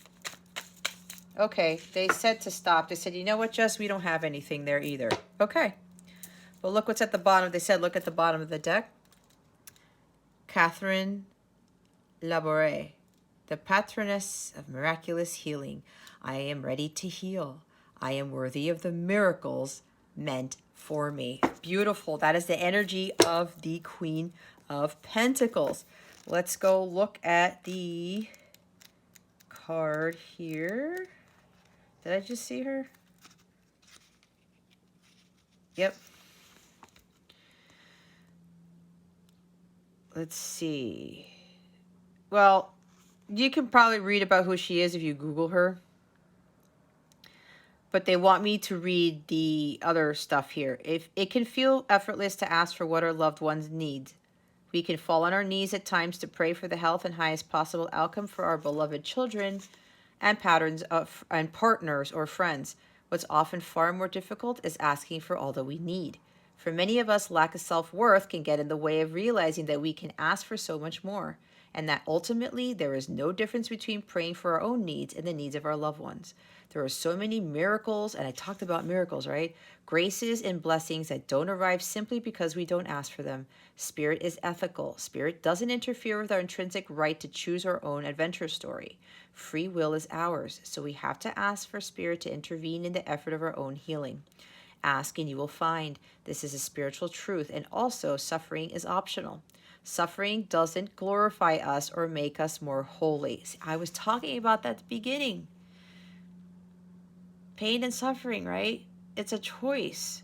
Okay, they said to stop. They said, you know what, Jess, we don't have anything there either. Okay. Well, look what's at the bottom. They said, look at the bottom of the deck. Catherine Labouré, the patroness of miraculous healing. I am ready to heal. I am worthy of the miracles meant for me. Beautiful. That is the energy of the Queen of Pentacles. Let's go look at the card here. Did I just see her? Yep. Let's see. Well, you can probably read about who she is if you Google her. But they want me to read the other stuff here. If it can feel effortless to ask for what our loved ones need. We can fall on our knees at times to pray for the health and highest possible outcome for our beloved children and partners or friends. What's often far more difficult is asking for all that we need. For many of us, lack of self-worth can get in the way of realizing that we can ask for so much more, and that ultimately there is no difference between praying for our own needs and the needs of our loved ones. There are so many miracles, and I talked about miracles, right? Graces and blessings that don't arrive simply because we don't ask for them. Spirit is ethical. Spirit doesn't interfere with our intrinsic right to choose our own adventure story. Free will is ours, so we have to ask for Spirit to intervene in the effort of our own healing. Ask and you will find. This is a spiritual truth, and also suffering is optional. Suffering doesn't glorify us or make us more holy. See, I was talking about that at the beginning. Pain and suffering, right? It's a choice.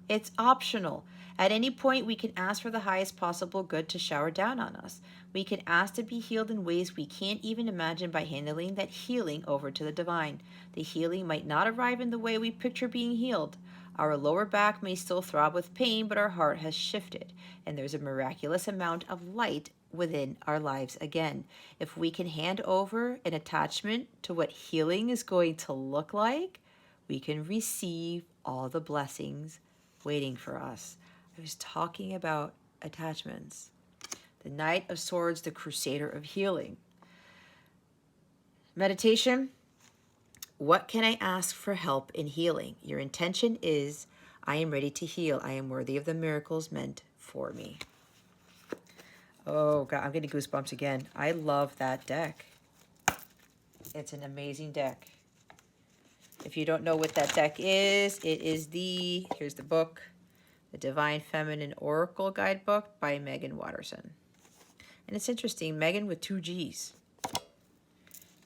It's optional. At any point, we can ask for the highest possible good to shower down on us. We can ask to be healed in ways we can't even imagine by handling that healing over to the divine. The healing might not arrive in the way we picture being healed. Our lower back may still throb with pain, but our heart has shifted, and there's a miraculous amount of light within our lives again. If we can hand over an attachment to what healing is going to look like, we can receive all the blessings waiting for us. I was talking about attachments. The Knight of Swords, the Crusader of Healing. Meditation. What can I ask for help in healing? Your intention is, I am ready to heal. I am worthy of the miracles meant for me. Oh, God, I'm getting goosebumps again. I love that deck. It's an amazing deck. If you don't know what that deck is, it is here's the book, The Divine Feminine Oracle Guidebook by Megan Watterson. And it's interesting, Megan with 2 G's.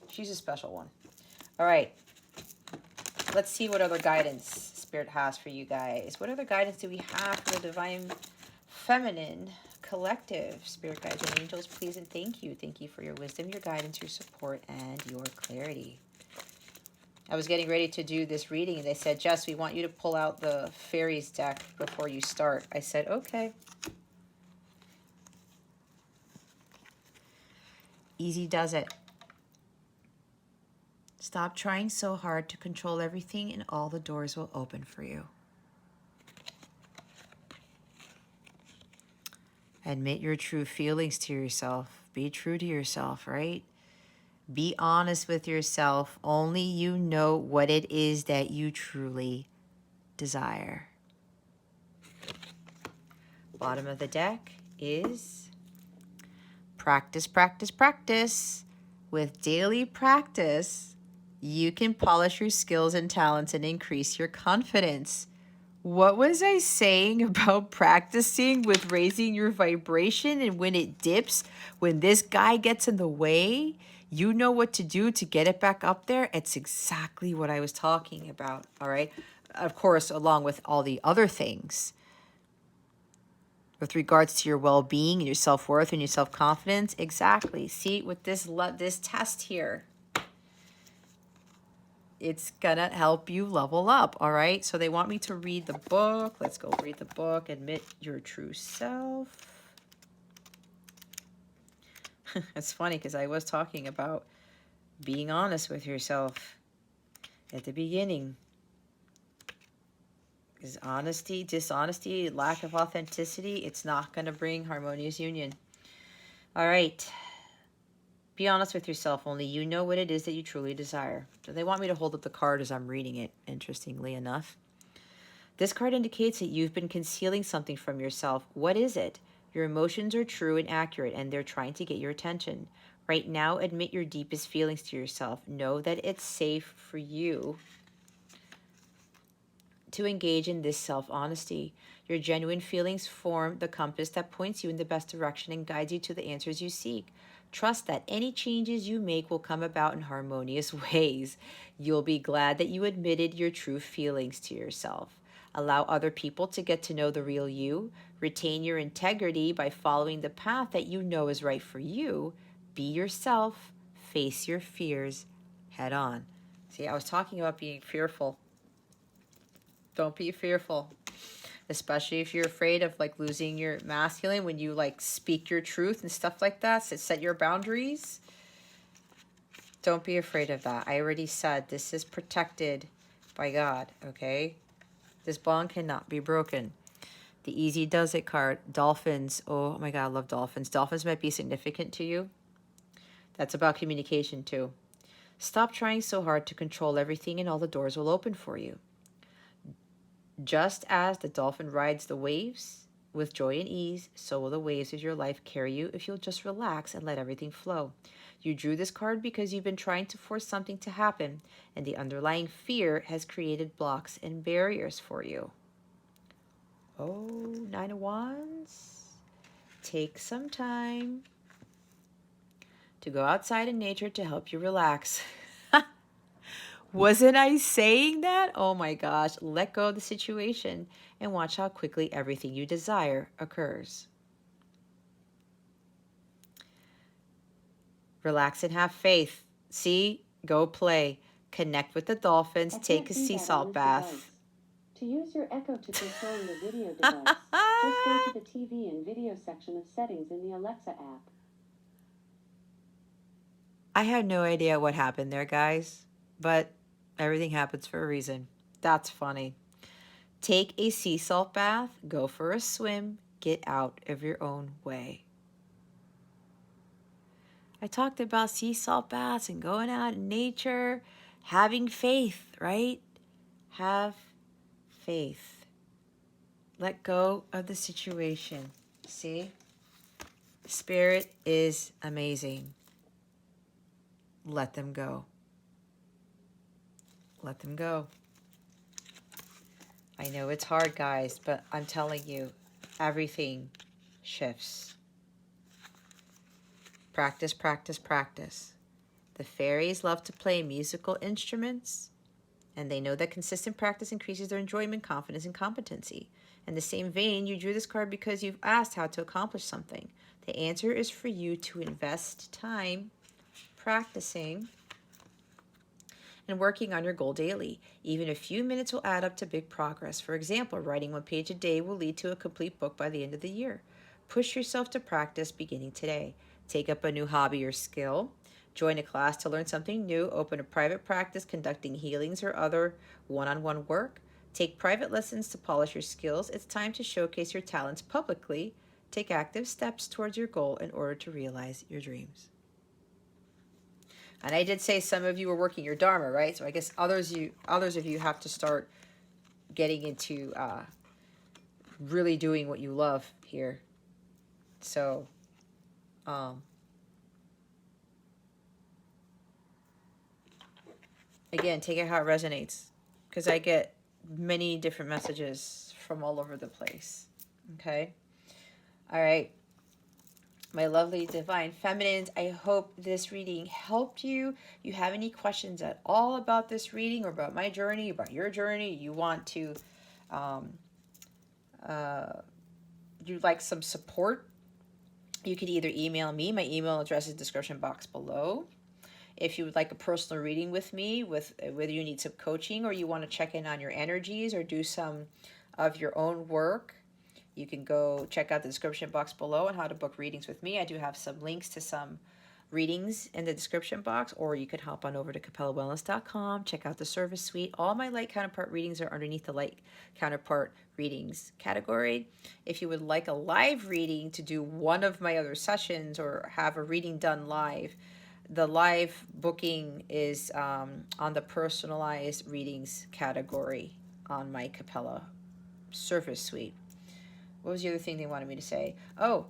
She's a special one. All right. Let's see what other guidance Spirit has for you guys. What other guidance do we have for the Divine Feminine Collective? Spirit guides and angels, please and thank you. Thank you for your wisdom, your guidance, your support, and your clarity. I was getting ready to do this reading, and they said, Jess, we want you to pull out the fairies deck before you start. I said, okay. Easy does it. Stop trying so hard to control everything, and all the doors will open for you. Admit your true feelings to yourself. Be true to yourself, right? Be honest with yourself. Only you know what it is that you truly desire. Bottom of the deck is practice, practice, practice. With daily practice, you can polish your skills and talents and increase your confidence. What was I saying about practicing with raising your vibration? And when it dips, when this guy gets in the way, you know what to do to get it back up there. It's exactly what I was talking about, all right? Of course, along with all the other things. With regards to your well-being and your self-worth and your self-confidence, exactly. See, with this test here, It's gonna help you level up, all right? So they want me to read the book. Let's go read the book. Admit your true self. It's funny because I was talking about being honest with yourself at the beginning. Because honesty, dishonesty, lack of authenticity, it's not going to bring harmonious union. All right. Be honest with yourself. Only you know what it is that you truly desire. So they want me to hold up the card as I'm reading it, interestingly enough. This card indicates that you've been concealing something from yourself. What is it? Your emotions are true and accurate, and they're trying to get your attention. Right now, admit your deepest feelings to yourself. Know that it's safe for you to engage in this self-honesty. Your genuine feelings form the compass that points you in the best direction and guides you to the answers you seek. Trust that any changes you make will come about in harmonious ways. You'll be glad that you admitted your true feelings to yourself. Allow other people to get to know the real you. Retain your integrity by following the path that you know is right for you. Be yourself. Face your fears head on. See, I was talking about being fearful. Don't be fearful, especially if you're afraid of like losing your masculine when you like speak your truth and stuff like that. So set your boundaries. Don't be afraid of that. I already said this is protected by God, okay? This bond cannot be broken. The easy does it card. Dolphins. Oh my God, I love dolphins. Dolphins might be significant to you. That's about communication too. Stop trying so hard to control everything and all the doors will open for you. Just as the dolphin rides the waves with joy and ease, so will the waves of your life carry you if you'll just relax and let everything flow. You drew this card because you've been trying to force something to happen, and the underlying fear has created blocks and barriers for you. Oh, Nine of Wands. Take some time to go outside in nature to help you relax. Wasn't I saying that? Oh my gosh. Let go of the situation and watch how quickly everything you desire occurs. Relax and have faith. See? Go play. Connect with the dolphins. Take a sea salt bath. To use your Echo to control your video device, just go to the TV and video section of settings in the Alexa app. I have no idea what happened there, guys, but everything happens for a reason. That's funny. Take a sea salt bath, go for a swim, get out of your own way. I talked about sea salt baths and going out in nature, having faith, right? Have faith. Let go of the situation. See? Spirit is amazing. Let them go. Let them go. I know it's hard, guys, but I'm telling you, everything shifts. Practice, practice, practice. The fairies love to play musical instruments, and they know that consistent practice increases their enjoyment, confidence, and competency. In the same vein, you drew this card because you've asked how to accomplish something. The answer is for you to invest time practicing and working on your goal daily. Even a few minutes will add up to big progress. For example, writing 1 page a day will lead to a complete book by the end of the year. Push yourself to practice beginning today. Take up a new hobby or skill. Join a class to learn something new. Open a private practice conducting healings or other one-on-one work. Take private lessons to polish your skills. It's time to showcase your talents publicly. Take active steps towards your goal in order to realize your dreams. And I did say some of you were working your Dharma, right? So I guess others of you have to start getting into really doing what you love here. So, again, take it how it resonates, because I get many different messages from all over the place. Okay? All right. My lovely divine feminines, I hope this reading helped you. You have any questions at all about this reading or about my journey, about your journey, you want to, you'd like some support, you can either email me. My email address is in the description box below. If you would like a personal reading with me, with whether you need some coaching or you want to check in on your energies or do some of your own work, you can go check out the description box below on how to book readings with me. I do have some links to some readings in the description box, or you can hop on over to capellawellness.com, check out the service suite. All my light counterpart readings are underneath the light counterpart readings category. If you would like a live reading to do one of my other sessions or have a reading done live, the live booking is on the personalized readings category on my Capella service suite. What was the other thing they wanted me to say? Oh,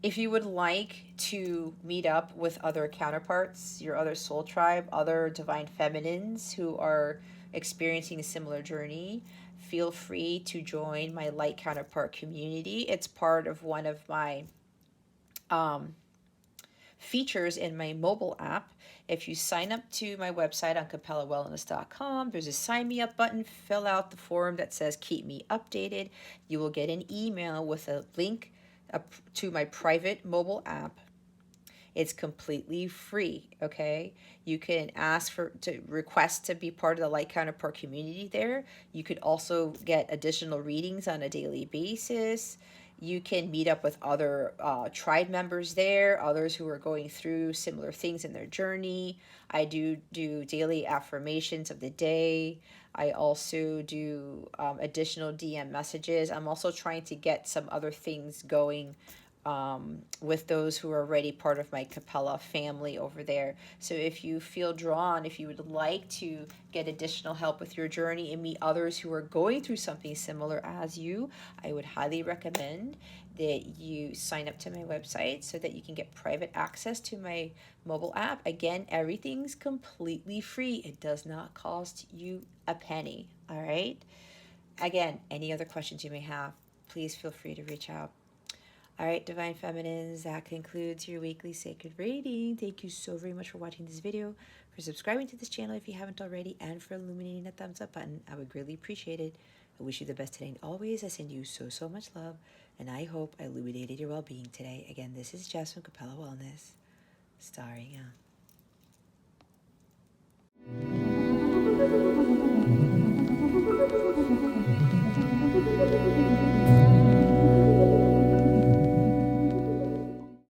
if you would like to meet up with other counterparts, your other soul tribe, other divine feminines who are experiencing a similar journey, feel free to join my light counterpart community. It's part of one of my features in my mobile app. If you sign up to my website on capellawellness.com, there's a sign me up button. Fill out the form that says keep me updated. You will get an email with a link to my private mobile app. It's completely free, okay? You can ask to request to be part of the Light Counterpart community there. You could also get additional readings on a daily basis. You can meet up with other tribe members there, others who are going through similar things in their journey. I do daily affirmations of the day. I also do additional DM messages. I'm also trying to get some other things going with those who are already part of my Capella family over there. So if you feel drawn, if you would like to get additional help with your journey and meet others who are going through something similar as you, I would highly recommend that you sign up to my website so that you can get private access to my mobile app. Again, everything's completely free. It does not cost you a penny, all right? Again, any other questions you may have, please feel free to reach out. All right, Divine Feminines, that concludes your weekly sacred reading. Thank you so very much for watching this video, for subscribing to this channel if you haven't already, and for illuminating that thumbs up button. I would greatly appreciate it. I wish you the best today and always. I send you so, so much love, and I hope I illuminated your well-being today. Again, this is Jess from Capella Wellness, starring out.